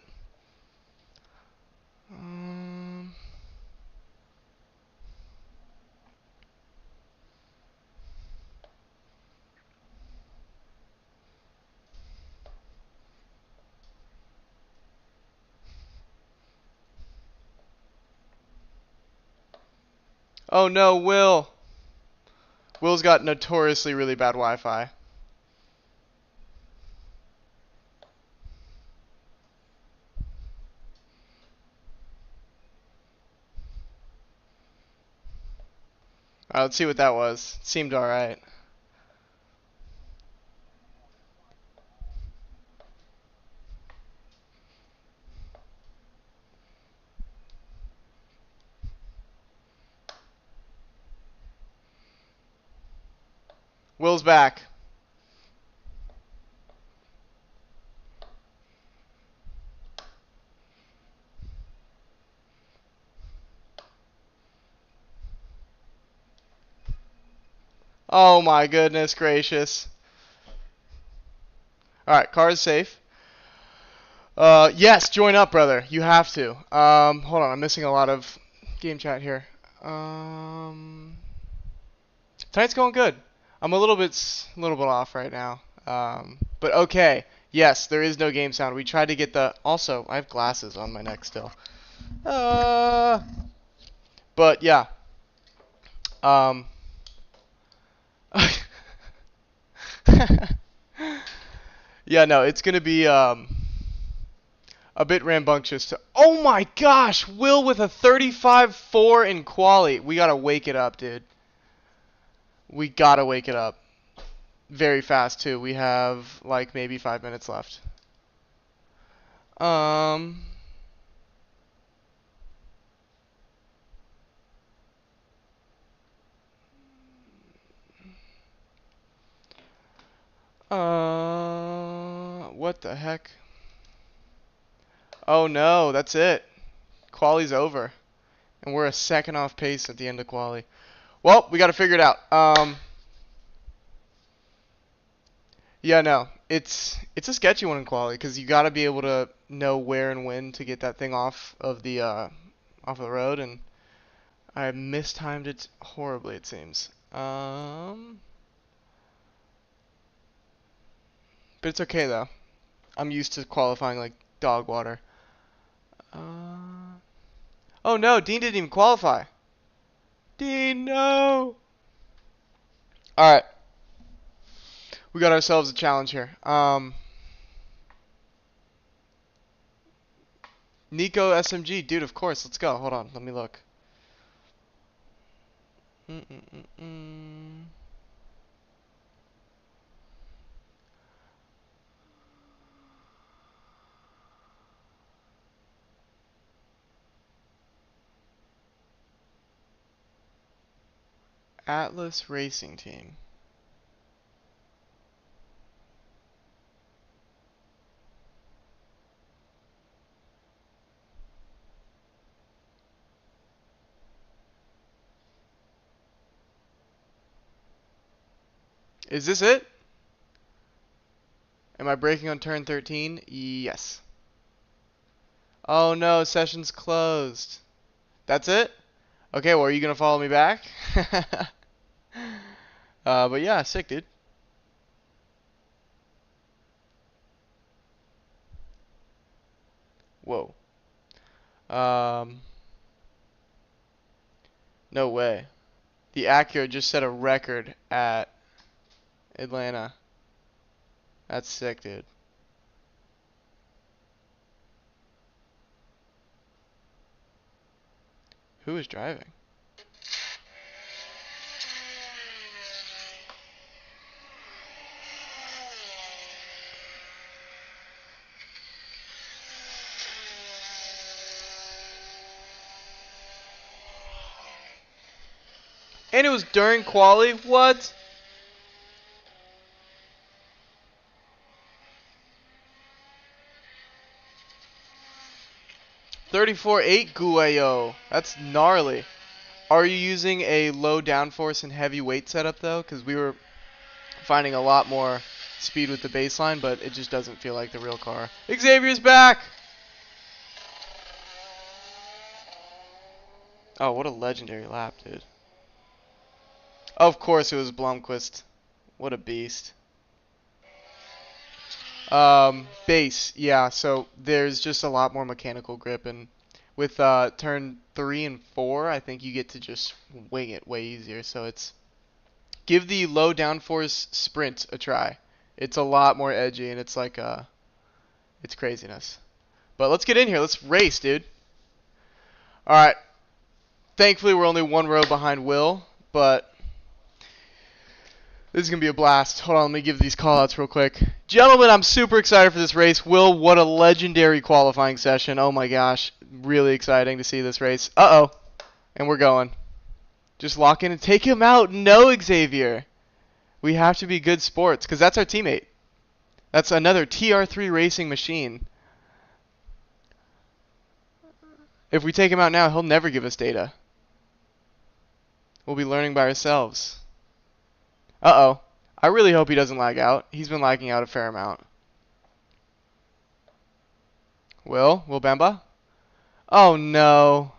Oh no, Will. Will's got notoriously really bad Wi-Fi. Alright, let's see what that was. Seemed alright. Will's back. Oh my goodness gracious. Alright, car is safe. Yes, join up, brother. You have to. Hold on, I'm missing a lot of game chat here. Tonight's going good. I'm a little bit off right now. But okay. Yes, there is no game sound. We tried to get the... Also, I have glasses on my neck still. But yeah. Yeah, no, it's gonna be a bit rambunctious to... Oh my gosh! Will with a 35-4 in quali. We gotta wake it up, dude. We gotta wake it up. Very fast, too. We have, like, maybe 5 minutes left. What the heck? Oh no, that's it. Quali's over. And we're a second off pace at the end of quali. Well, we got to figure it out. Yeah, no, it's a sketchy one in quali because you got to be able to know where and when to get that thing off of the road, and I mistimed it horribly. It seems. But it's okay though. I'm used to qualifying like dog water. Oh no, Dean didn't even qualify. Dean, no. All right, we got ourselves a challenge here. Nico SMG, dude, of course. Let's go. Hold on, let me look. Atlas Racing Team. Is this it? Am I braking on turn 13? Yes. Oh no, session's closed. That's it? Okay, well, are you gonna follow me back? But yeah, sick, dude. Whoa. No way. The Acura just set a record at Atlanta. That's sick, dude. Who is driving? And it was during quali? What? $34.8 Guayo. That's gnarly. Are you using a low downforce and heavy weight setup though? Because we were finding a lot more speed with the baseline, but it just doesn't feel like the real car. Xavier's back! Oh, what a legendary lap, dude. Of course it was Blomqvist. What a beast. Base, yeah, so there's just a lot more mechanical grip, and with turn 3 and 4, I think you get to just wing it way easier. So it's give the low downforce sprint a try. It's a lot more edgy, and it's like it's craziness. But let's get in here. Let's race, dude. All right. Thankfully, we're only one row behind Will, but this is going to be a blast. Hold on, let me give these callouts real quick. Gentlemen, I'm super excited for this race. Will, what a legendary qualifying session. Oh my gosh. Really exciting to see this race. Uh-oh. And we're going. Just lock in and take him out. No, Xavier. We have to be good sports, because that's our teammate. That's another TR3 racing machine. If we take him out now, he'll never give us data. We'll be learning by ourselves. Uh-oh. I really hope he doesn't lag out. He's been lagging out a fair amount. Will Bemba? Oh, no.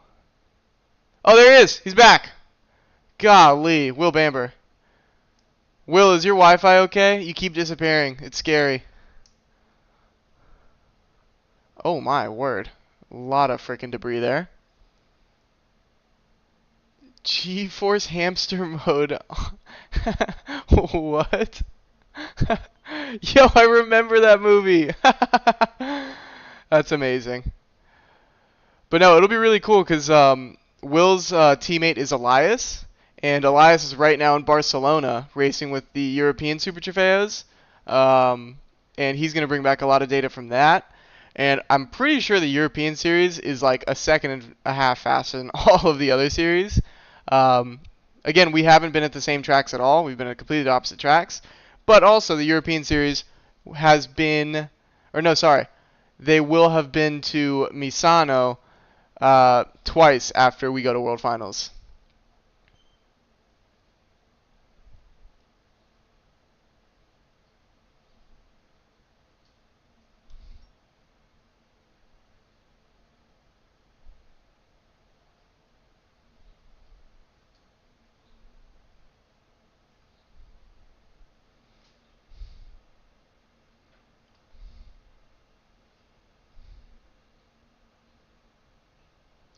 Oh, there he is. He's back. Golly. Will Bamber. Will, is your Wi-Fi okay? You keep disappearing. It's scary. Oh, my word. A lot of freaking debris there. G-Force hamster mode. What? Yo, I remember that movie. That's amazing. But no, it'll be really cool because Will's teammate is Elias, and Elias is right now in Barcelona racing with the European Super Trofeos, and he's going to bring back a lot of data from that. And I'm pretty sure the European series is like a second and a half faster than all of the other series. Again, we haven't been at the same tracks at all. We've been at completely opposite tracks. But also the European Series has been, or no, sorry, they will have been to Misano twice after we go to World Finals.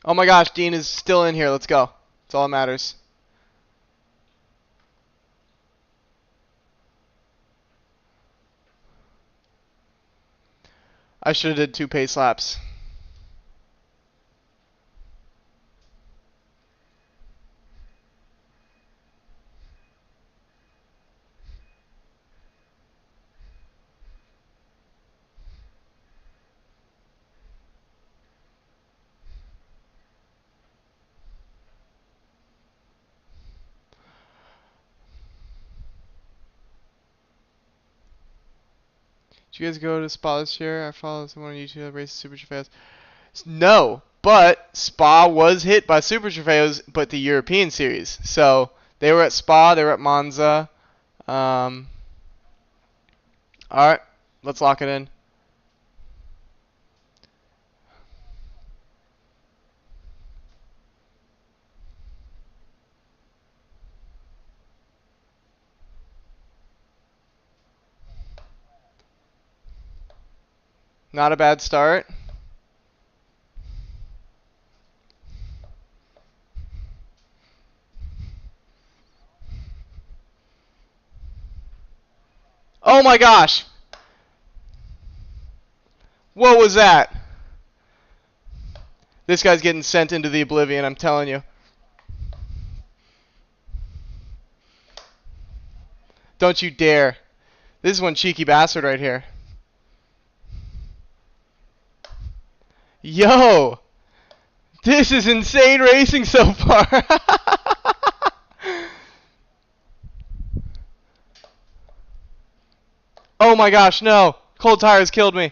Oh my gosh, Dean is still in here. Let's go. That's all that matters. I should have did 2 pace laps. Did you guys go to Spa this year? I follow someone on YouTube that races Super Trofeos. No, but Spa was hit by Super Trofeos, but the European Series. So they were at Spa, they were at Monza. All right, let's lock it in. Not a bad start. Oh my gosh! What was that? This guy's getting sent into the oblivion, I'm telling you. Don't you dare. This is one cheeky bastard right here. Yo! This is insane racing so far. Oh my gosh, no. Cold tires killed me.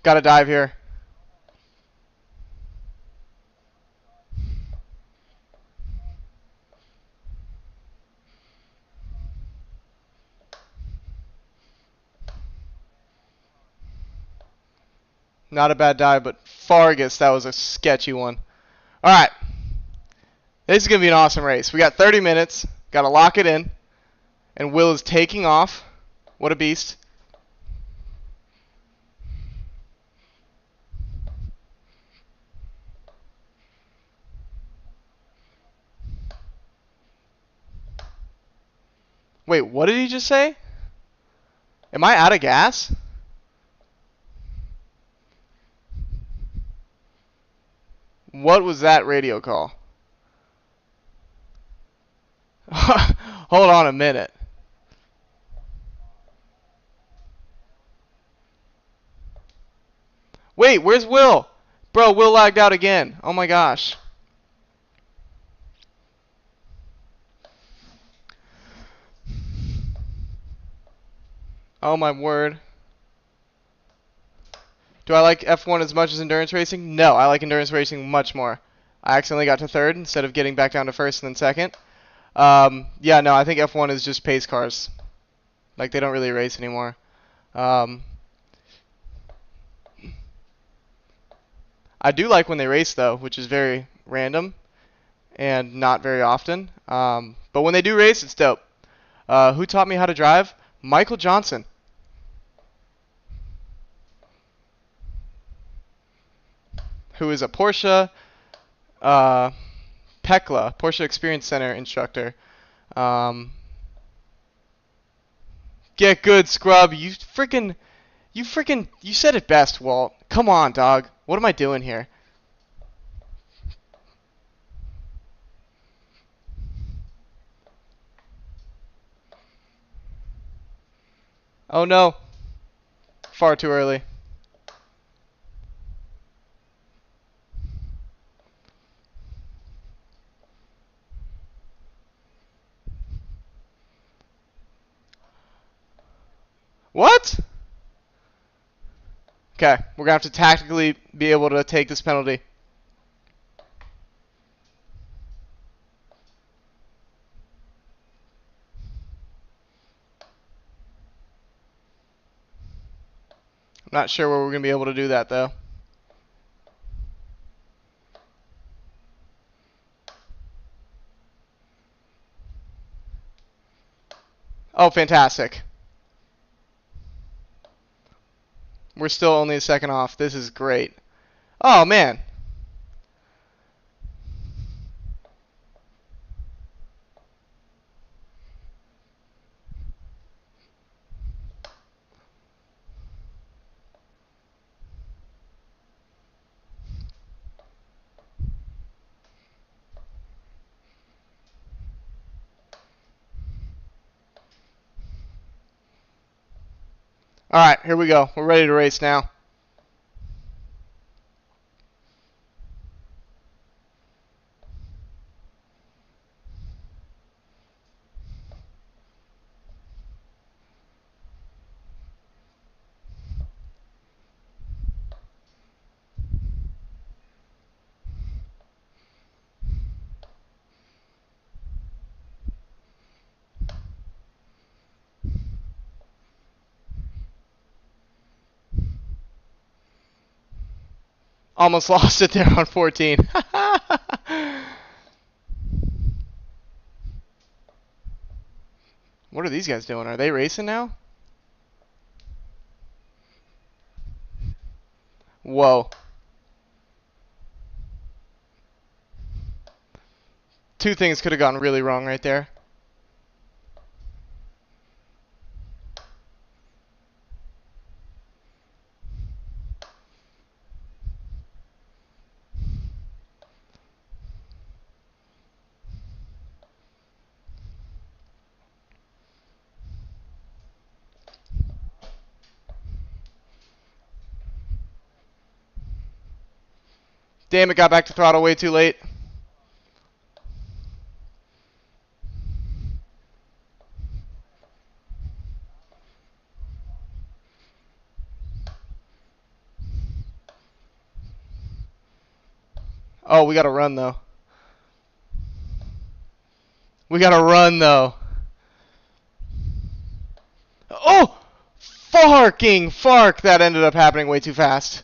Gotta dive here. Not a bad dive, but Fargus, that was a sketchy one. Alright. This is going to be an awesome race. We got 30 minutes. Got to lock it in. And Will is taking off. What a beast. Wait, what did he just say? Am I out of gas? What was that radio call? Hold on a minute. Wait, where's Will? Bro, Will lagged out again. Oh my gosh. Oh my word. Do I like F1 as much as endurance racing? No, I like endurance racing much more. I accidentally got to third instead of getting back down to first and then second. Yeah, no, I think F1 is just pace cars. Like, they don't really race anymore. I do like when they race, though, which is very random and not very often. But when they do race, it's dope. Who taught me how to drive? Michael Johnson. Who is a Porsche PECLA, Porsche Experience Center instructor. Get good, scrub. You said it best, Walt. Come on, dog. What am I doing here? Oh no. Far too early. What? Okay, we're going to have to tactically be able to take this penalty. I'm not sure where we're going to be able to do that, though. Oh, fantastic. We're still only a second off. This is great. Oh, man. All right, here we go. We're ready to race now. Almost lost it there on 14. What are these guys doing? Are they racing now? Whoa. Two things could have gone really wrong right there. Damn it, got back to throttle way too late. Oh, we gotta run though. We gotta run though. Oh! Fark! That ended up happening way too fast.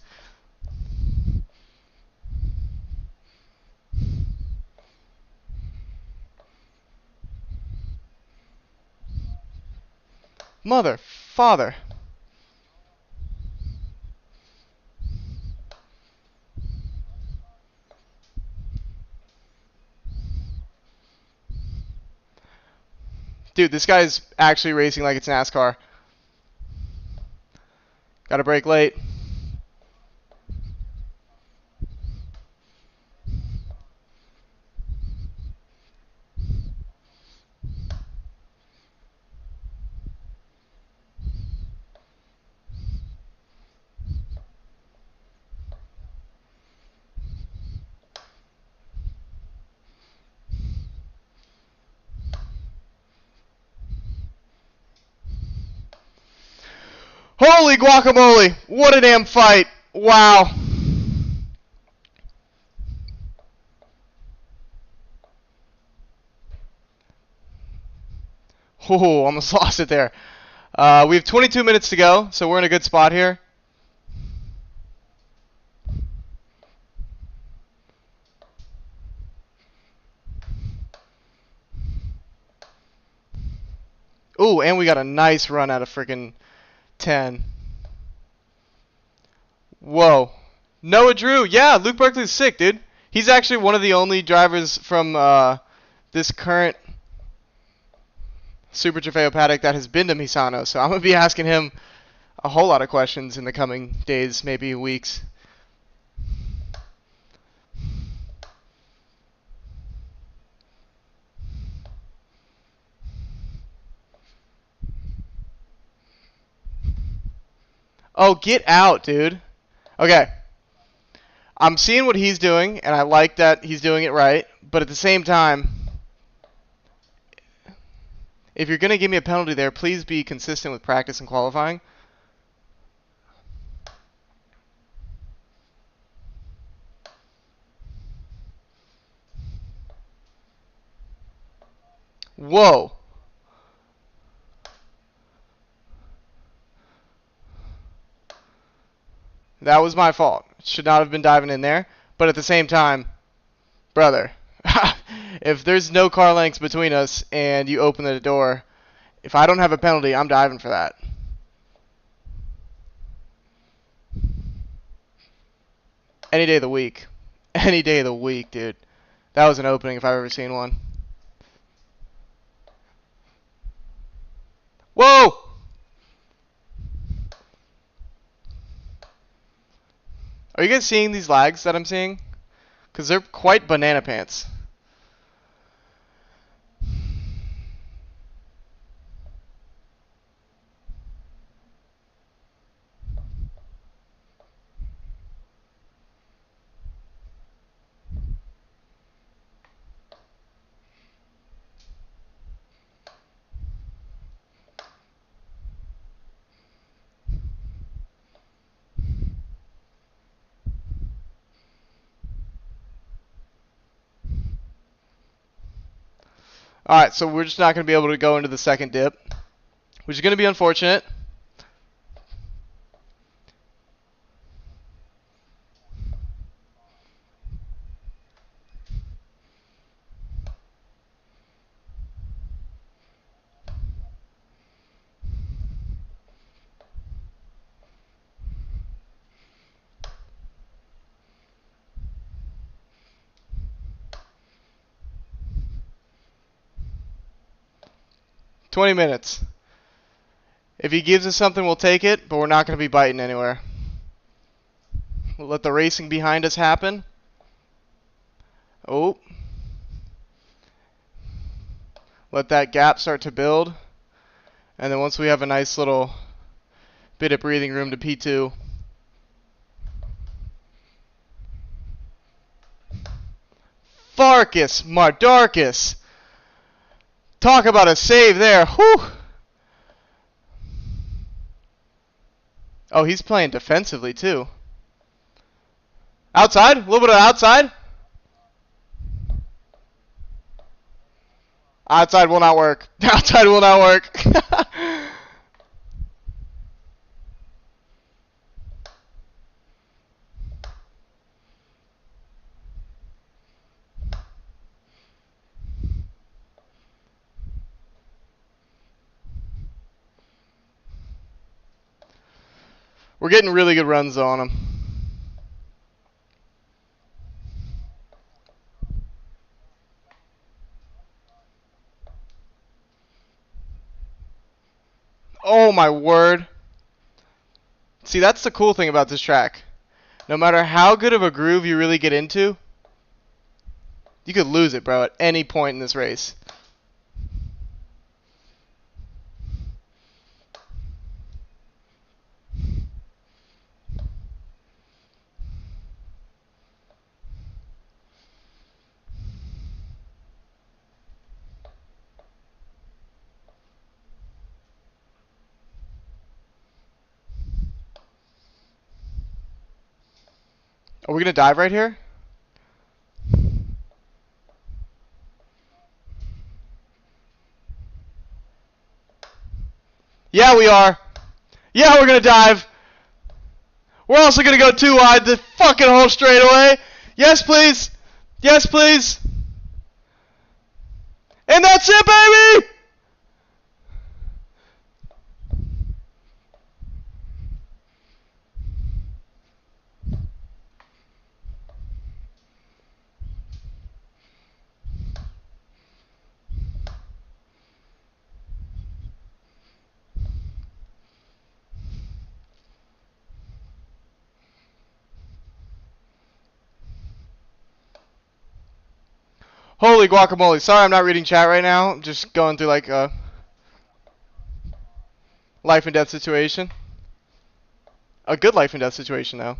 Father. Dude, this guy's actually racing like it's NASCAR. Gotta brake late. Holy guacamole! What a damn fight! Wow. Oh, almost lost it there. We have 22 minutes to go, so we're in a good spot here. Ooh, and we got a nice run out of freaking 10. Whoa. Noah Drew. Yeah, Luke Berkeley's sick, dude. He's actually one of the only drivers from this current Super Trofeo paddock that has been to Misano. So I'm going to be asking him a whole lot of questions in the coming days, maybe weeks. Oh, get out, dude. Okay. I'm seeing what he's doing, and I like that he's doing it right. But at the same time, if you're going to give me a penalty there, please be consistent with practice and qualifying. Whoa. That was my fault. Should not have been diving in there. But at the same time, brother, if there's no car lengths between us and you open the door, if I don't have a penalty, I'm diving for that. Any day of the week. Any day of the week, dude. That was an opening if I've ever seen one. Whoa! Are you guys seeing these lags that I'm seeing? Because they're quite banana pants. Alright, so we're just not going to be able to go into the second dip, which is going to be unfortunate. $20. If he gives us something, we'll take it, but we're not going to be biting anywhere. We'll let the racing behind us happen. Oh. Let that gap start to build. And then once we have a nice little bit of breathing room to P2. Farkas Mardarkus. Talk about a save there. Whew. Oh, he's playing defensively too. Outside? A little bit of outside? Outside will not work. Outside will not work. We're getting really good runs on him. Oh my word. See, that's the cool thing about this track. No matter how good of a groove you really get into, you could lose it, bro, at any point in this race. Are we going to dive right here? Yeah, we are. Yeah, we're going to dive. We're also going to go too wide the fucking whole straightaway. Yes, please. Yes, please. And that's it, baby! Holy guacamole. Sorry I'm not reading chat right now. I'm just going through like a life and death situation. A good life and death situation, though.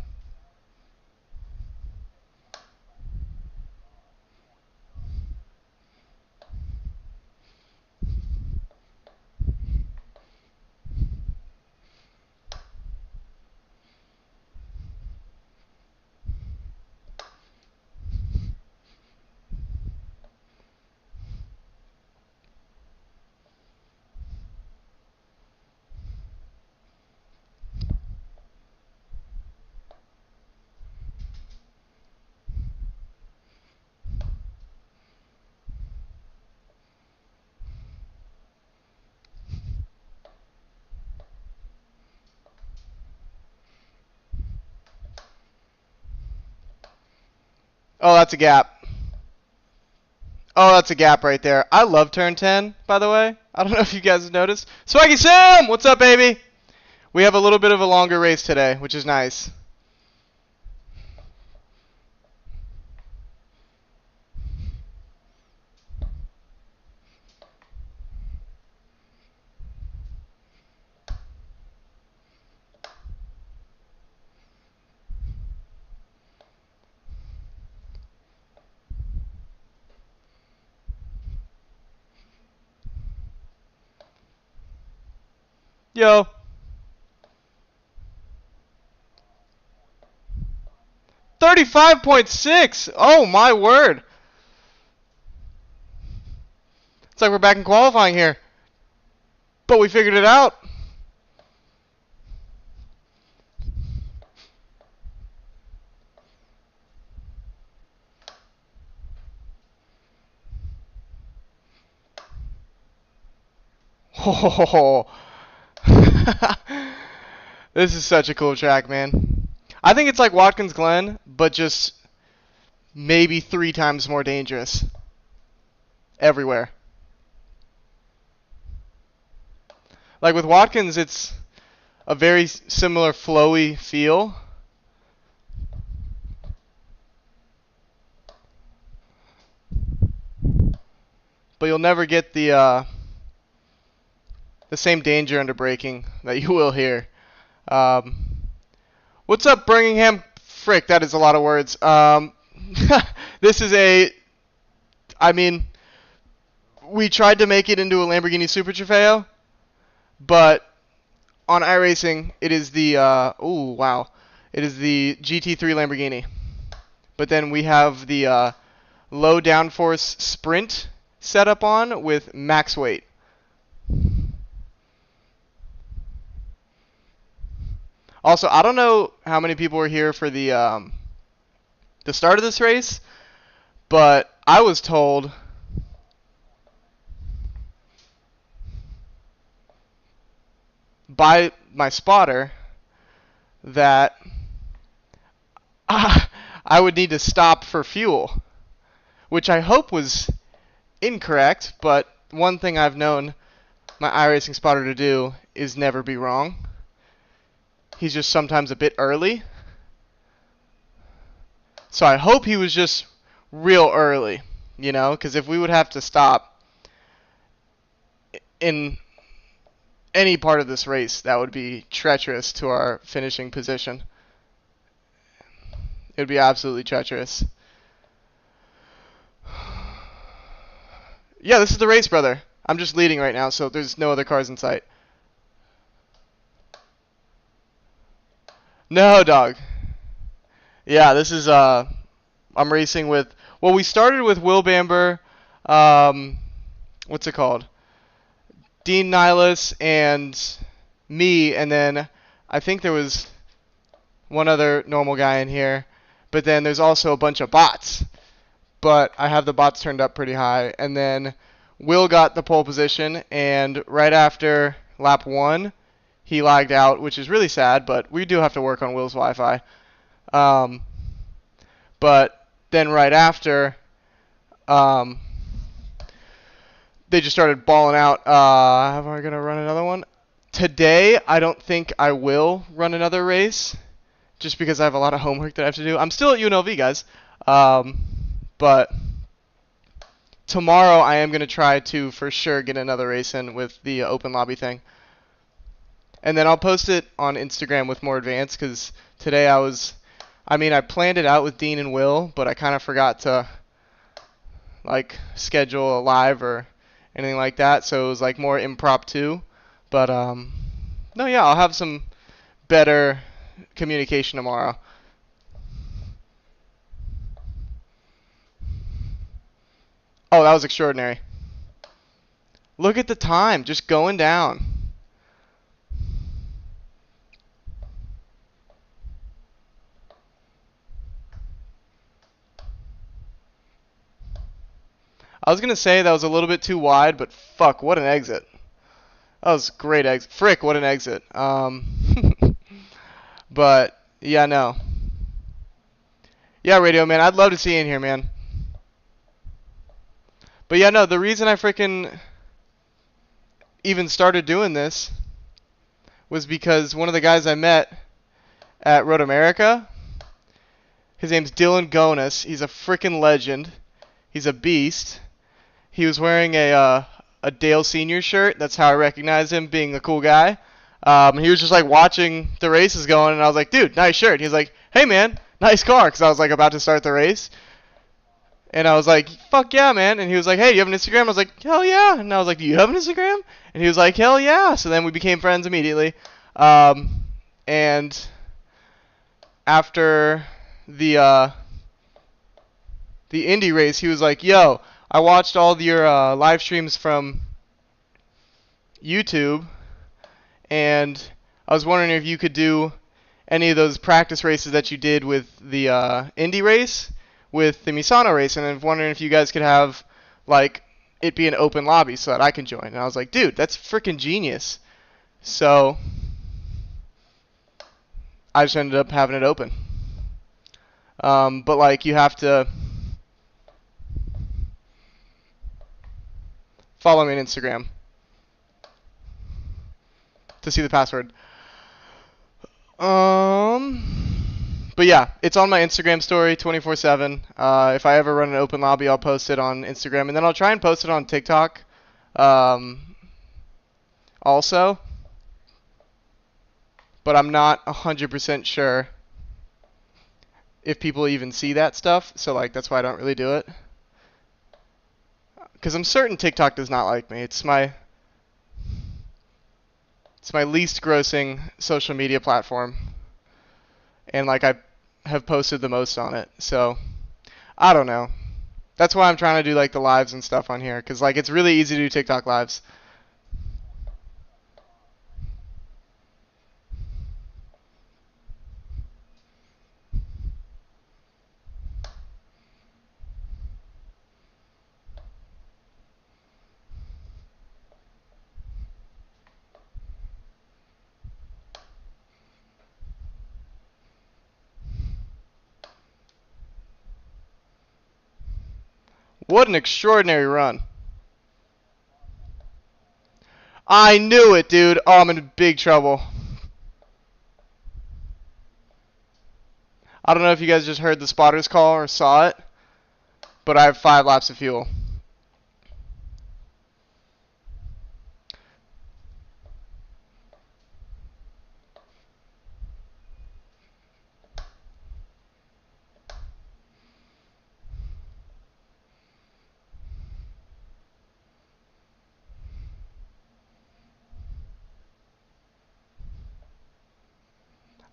Oh, that's a gap. Oh, that's a gap right there. I love turn 10, by the way. I don't know if you guys have noticed. Swaggy Sam! What's up, baby? We have a little bit of a longer race today, which is nice. Yo. 35.6! Oh, my word. It's like we're back in qualifying here. But we figured it out. Oh, this is such a cool track, man. I think it's like Watkins Glen, but just maybe 3 times more dangerous everywhere. Like with Watkins, it's a very similar flowy feel. But you'll never get the same danger under braking that you will here. What's up, Birmingham? Frick, that is a lot of words. This is I mean, we tried to make it into a Lamborghini Super Trofeo, but on iRacing, it is the, oh, wow. It is the GT3 Lamborghini. But then we have the low downforce sprint setup on with max weight. Also, I don't know how many people were here for the start of this race, but I was told by my spotter that I would need to stop for fuel, which I hope was incorrect, but one thing I've known my iRacing spotter to do is never be wrong. He's just sometimes a bit early. So I hope he was just real early, you know, because if we would have to stop in any part of this race, that would be treacherous to our finishing position. It would be absolutely treacherous. Yeah, this is the race, brother. I'm just leading right now, so there's no other cars in sight. No, dog. Yeah, this is, I'm racing with, well, we started with Will Bamber, what's it called? Dean Nihilus and me, and then I think there was one other normal guy in here, but then there's also a bunch of bots. But I have the bots turned up pretty high, and then Will got the pole position, and right after lap 1, he lagged out, which is really sad, but we do have to work on Will's Wi-Fi. But then right after, they just started balling out. Am I going to run another one? Today, I don't think I will run another race, just because I have a lot of homework that I have to do. I'm still at UNLV, guys. But tomorrow, I am going to try to, for sure, get another race in with the open lobby thing. And then I'll post it on Instagram with more advance, because today I planned it out with Dean and Will, but I kind of forgot to, like, schedule a live or anything like that, so it was, like, more impromptu. But, no, yeah, I'll have some better communication tomorrow. Oh, that was extraordinary. Look at the time, just going down. I was going to say that was a little bit too wide, but fuck, what an exit. That was a great exit. Frick, what an exit. But, yeah, no. Yeah, Radio Man, I'd love to see you in here, man. But yeah, no, the reason I freaking even started doing this was because one of the guys I met at Road America, his name's Dylan Gonis. He's a freaking legend. He's a beast. He was wearing a Dale Senior shirt. That's how I recognized him, being a cool guy. He was just like watching the races going, and I was like, dude, nice shirt. He's like, hey man, nice car, because I was like about to start the race. And I was like, fuck yeah, man. And he was like, hey, do you have an Instagram? I was like, hell yeah. And I was like, do you have an Instagram? And he was like, hell yeah. So then we became friends immediately. And after the Indy race, he was like, yo, I watched all your live streams from YouTube, and I was wondering if you could do any of those practice races that you did with the Indy race, with the Misano race, and I'm wondering if you guys could have, like, it be an open lobby so that I can join. And I was like, dude, that's freaking genius. So I just ended up having it open. But, like, you have to follow me on Instagram to see the password. But yeah, it's on my Instagram story 24/7. If I ever run an open lobby, I'll post it on Instagram, and then I'll try and post it on TikTok also. But I'm not 100% sure if people even see that stuff, so like that's why I don't really do it. Because I'm certain TikTok does not like me. It's my least grossing social media platform, and like I have posted the most on it. So I don't know. That's why I'm trying to do like the lives and stuff on here, because like it's really easy to do TikTok lives. What an extraordinary run. I knew it, dude. Oh, I'm in big trouble. I don't know if you guys just heard the spotter's call or saw it, but I have 5 laps of fuel.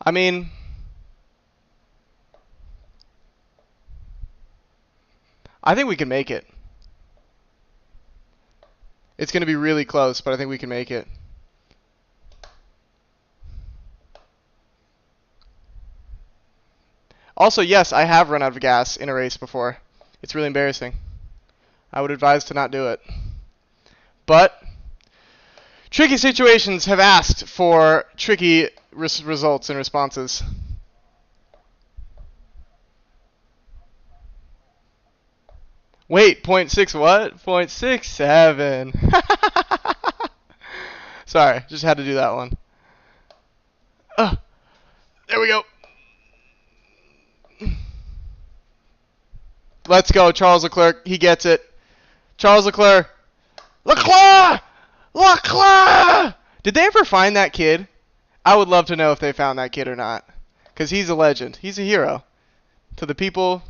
I mean, I think we can make it. It's going to be really close, but I think we can make it. Also, yes, I have run out of gas in a race before. It's really embarrassing. I would advise to not do it. But tricky situations have asked for tricky results and responses. Wait, 0.6 what? 0.67. Sorry, just had to do that one. There we go. Let's go, Charles Leclerc. He gets it. Charles Leclerc. Leclerc! Leclerc! Did they ever find that kid? I would love to know if they found that kid or not. Because he's a legend. He's a hero. To the people.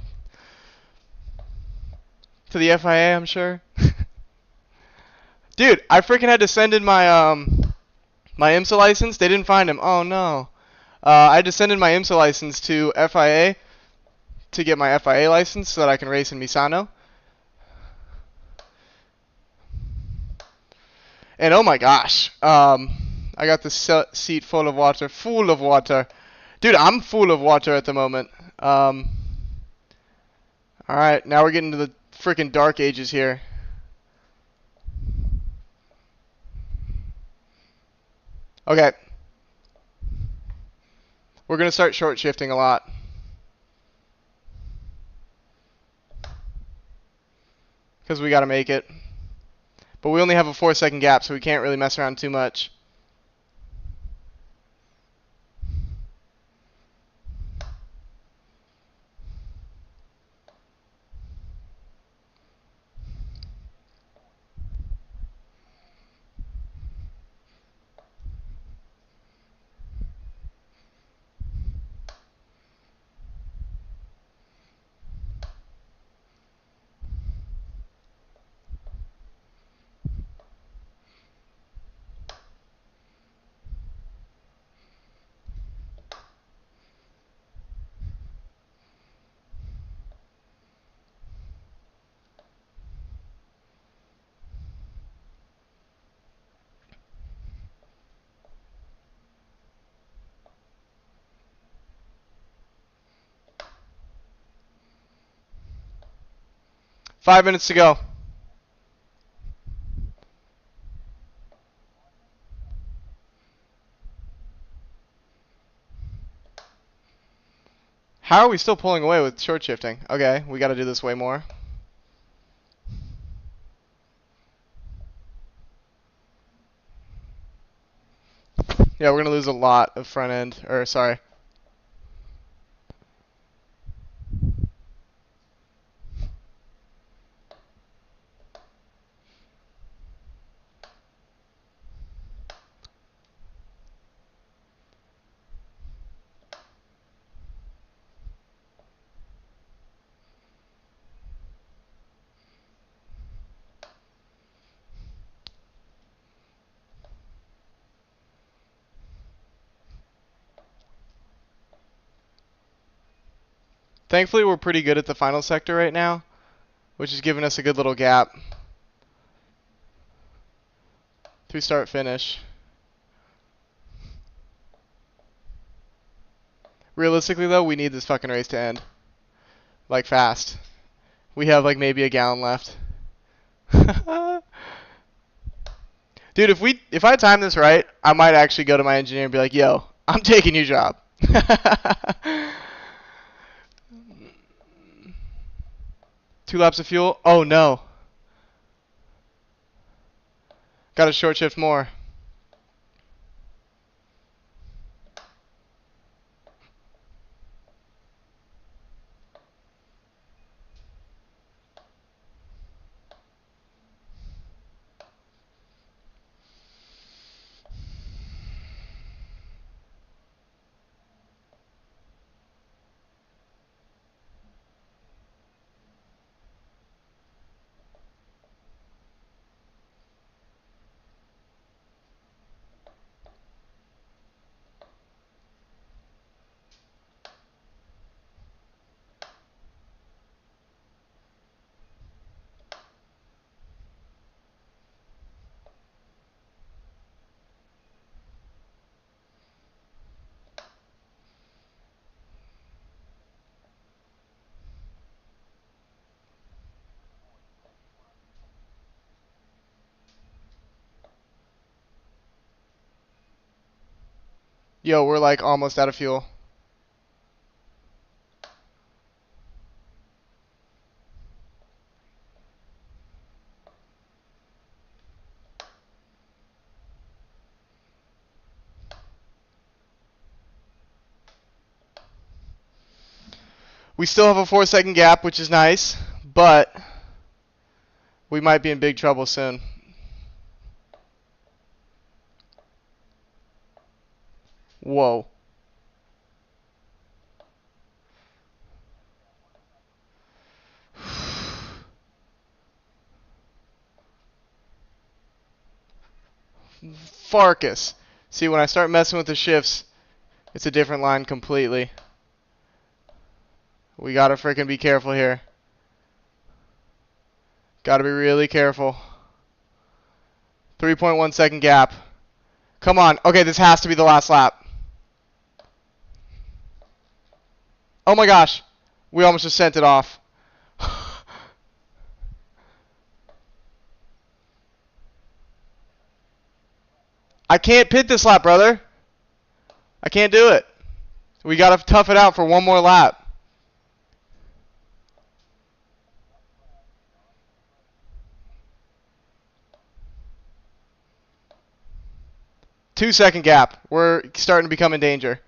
To the FIA, I'm sure. Dude, I freaking had to send in my my IMSA license. They didn't find him. Oh no. I had to send in my IMSA license to FIA to get my FIA license so that I can race in Misano. And oh my gosh, I got the seat full of water, full of water. Dude, I'm full of water at the moment. Alright, now we're getting to the freaking dark ages here. Okay. We're going to start short shifting a lot. because we got to make it. But we only have a 4-second gap, so we can't really mess around too much. Five minutes to go. How are we still pulling away with short shifting? Okay, we got to do this way more. Yeah, we're going to lose a lot of front end, or sorry. Thankfully, we're pretty good at the final sector right now, which is giving us a good little gap through start finish. Realistically, though, we need this fucking race to end. Like, fast. We have, like, maybe a gallon left. Dude, if I time this right, I might actually go to my engineer and be like, yo, I'm taking your job. 2 laps of fuel? Oh, no. Got to short shift more. Yo, we're like almost out of fuel. We still have a 4-second gap, which is nice, but we might be in big trouble soon. Whoa. Farkus. See, when I start messing with the shifts, it's a different line completely. We gotta freaking be careful here. Gotta be really careful. 3.1 second gap. Come on. Okay, this has to be the last lap. Oh my gosh. We almost just sent it off. I can't pit this lap, brother. I can't do it. We gotta tough it out for one more lap. 2-second gap. We're starting to become in danger.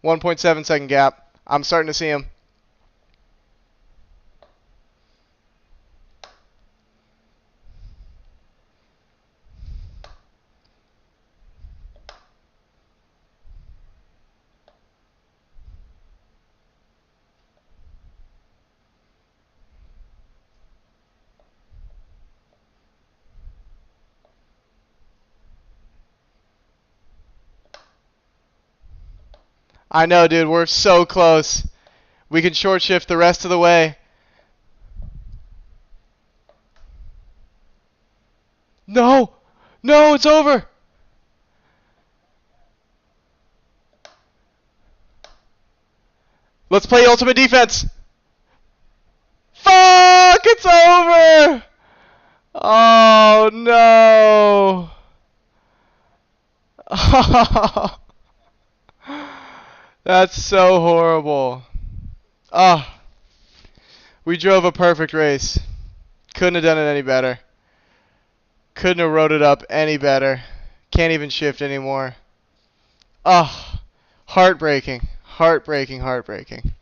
.7 second gap. I'm starting to see him. I know, dude. We're so close. We can short shift the rest of the way. No! No, it's over! Let's play ultimate defense! Fuck! It's over! Oh, no! Oh, that's so horrible. Oh, we drove a perfect race. Couldn't have done it any better. Couldn't have wrote it up any better. Can't even shift anymore. Oh, heartbreaking. Heartbreaking, heartbreaking.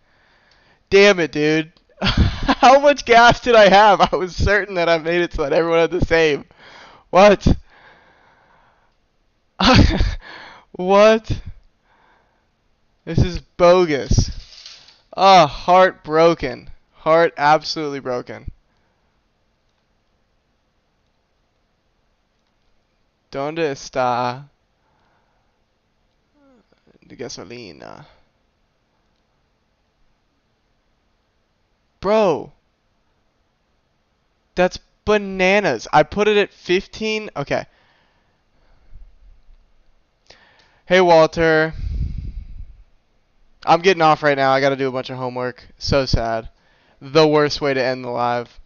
Damn it, dude. How much gas did I have? I was certain that I made it so that everyone had the same. What? What? This is bogus. Ah, heart broken. Heart absolutely broken. ¿Dónde está la gasolina? Bro, that's bananas. I put it at 15. Okay. Hey, Walter. I'm getting off right now. I got to do a bunch of homework. So sad. The worst way to end the live.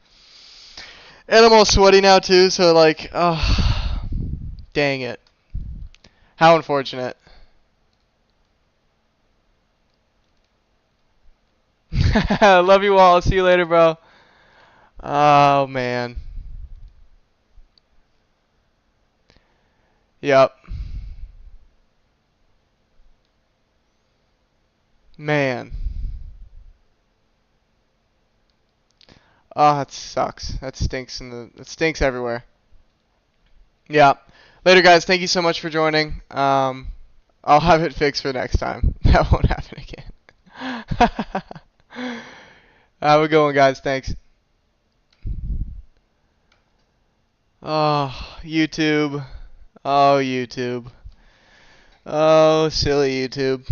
And I'm all sweaty now, too, so, like, oh, dang it. How unfortunate. Love you all. See you later, bro. Oh, man. Yep. Man. Oh, that sucks. That stinks it stinks everywhere. Yeah. Later, guys. Thank you so much for joining. I'll have it fixed for next time. That won't happen again. Have a good one, guys. Thanks. Oh, YouTube. Oh, YouTube. Oh, silly YouTube.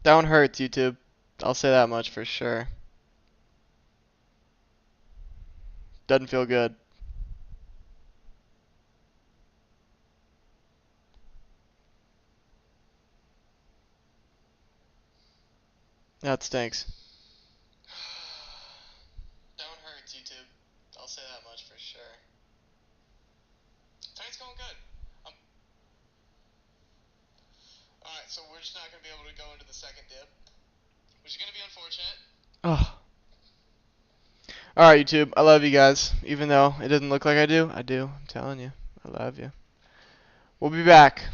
That one hurts, YouTube. I'll say that much for sure. Doesn't feel good. That stinks. That one hurts, YouTube. I'll say that much for sure. Tonight's going good. Alright, so we're just not going to be able to go into the second dip, which is going to be unfortunate. Oh. Alright, YouTube. I love you guys. Even though it doesn't look like I do. I'm telling you. I love you. We'll be back.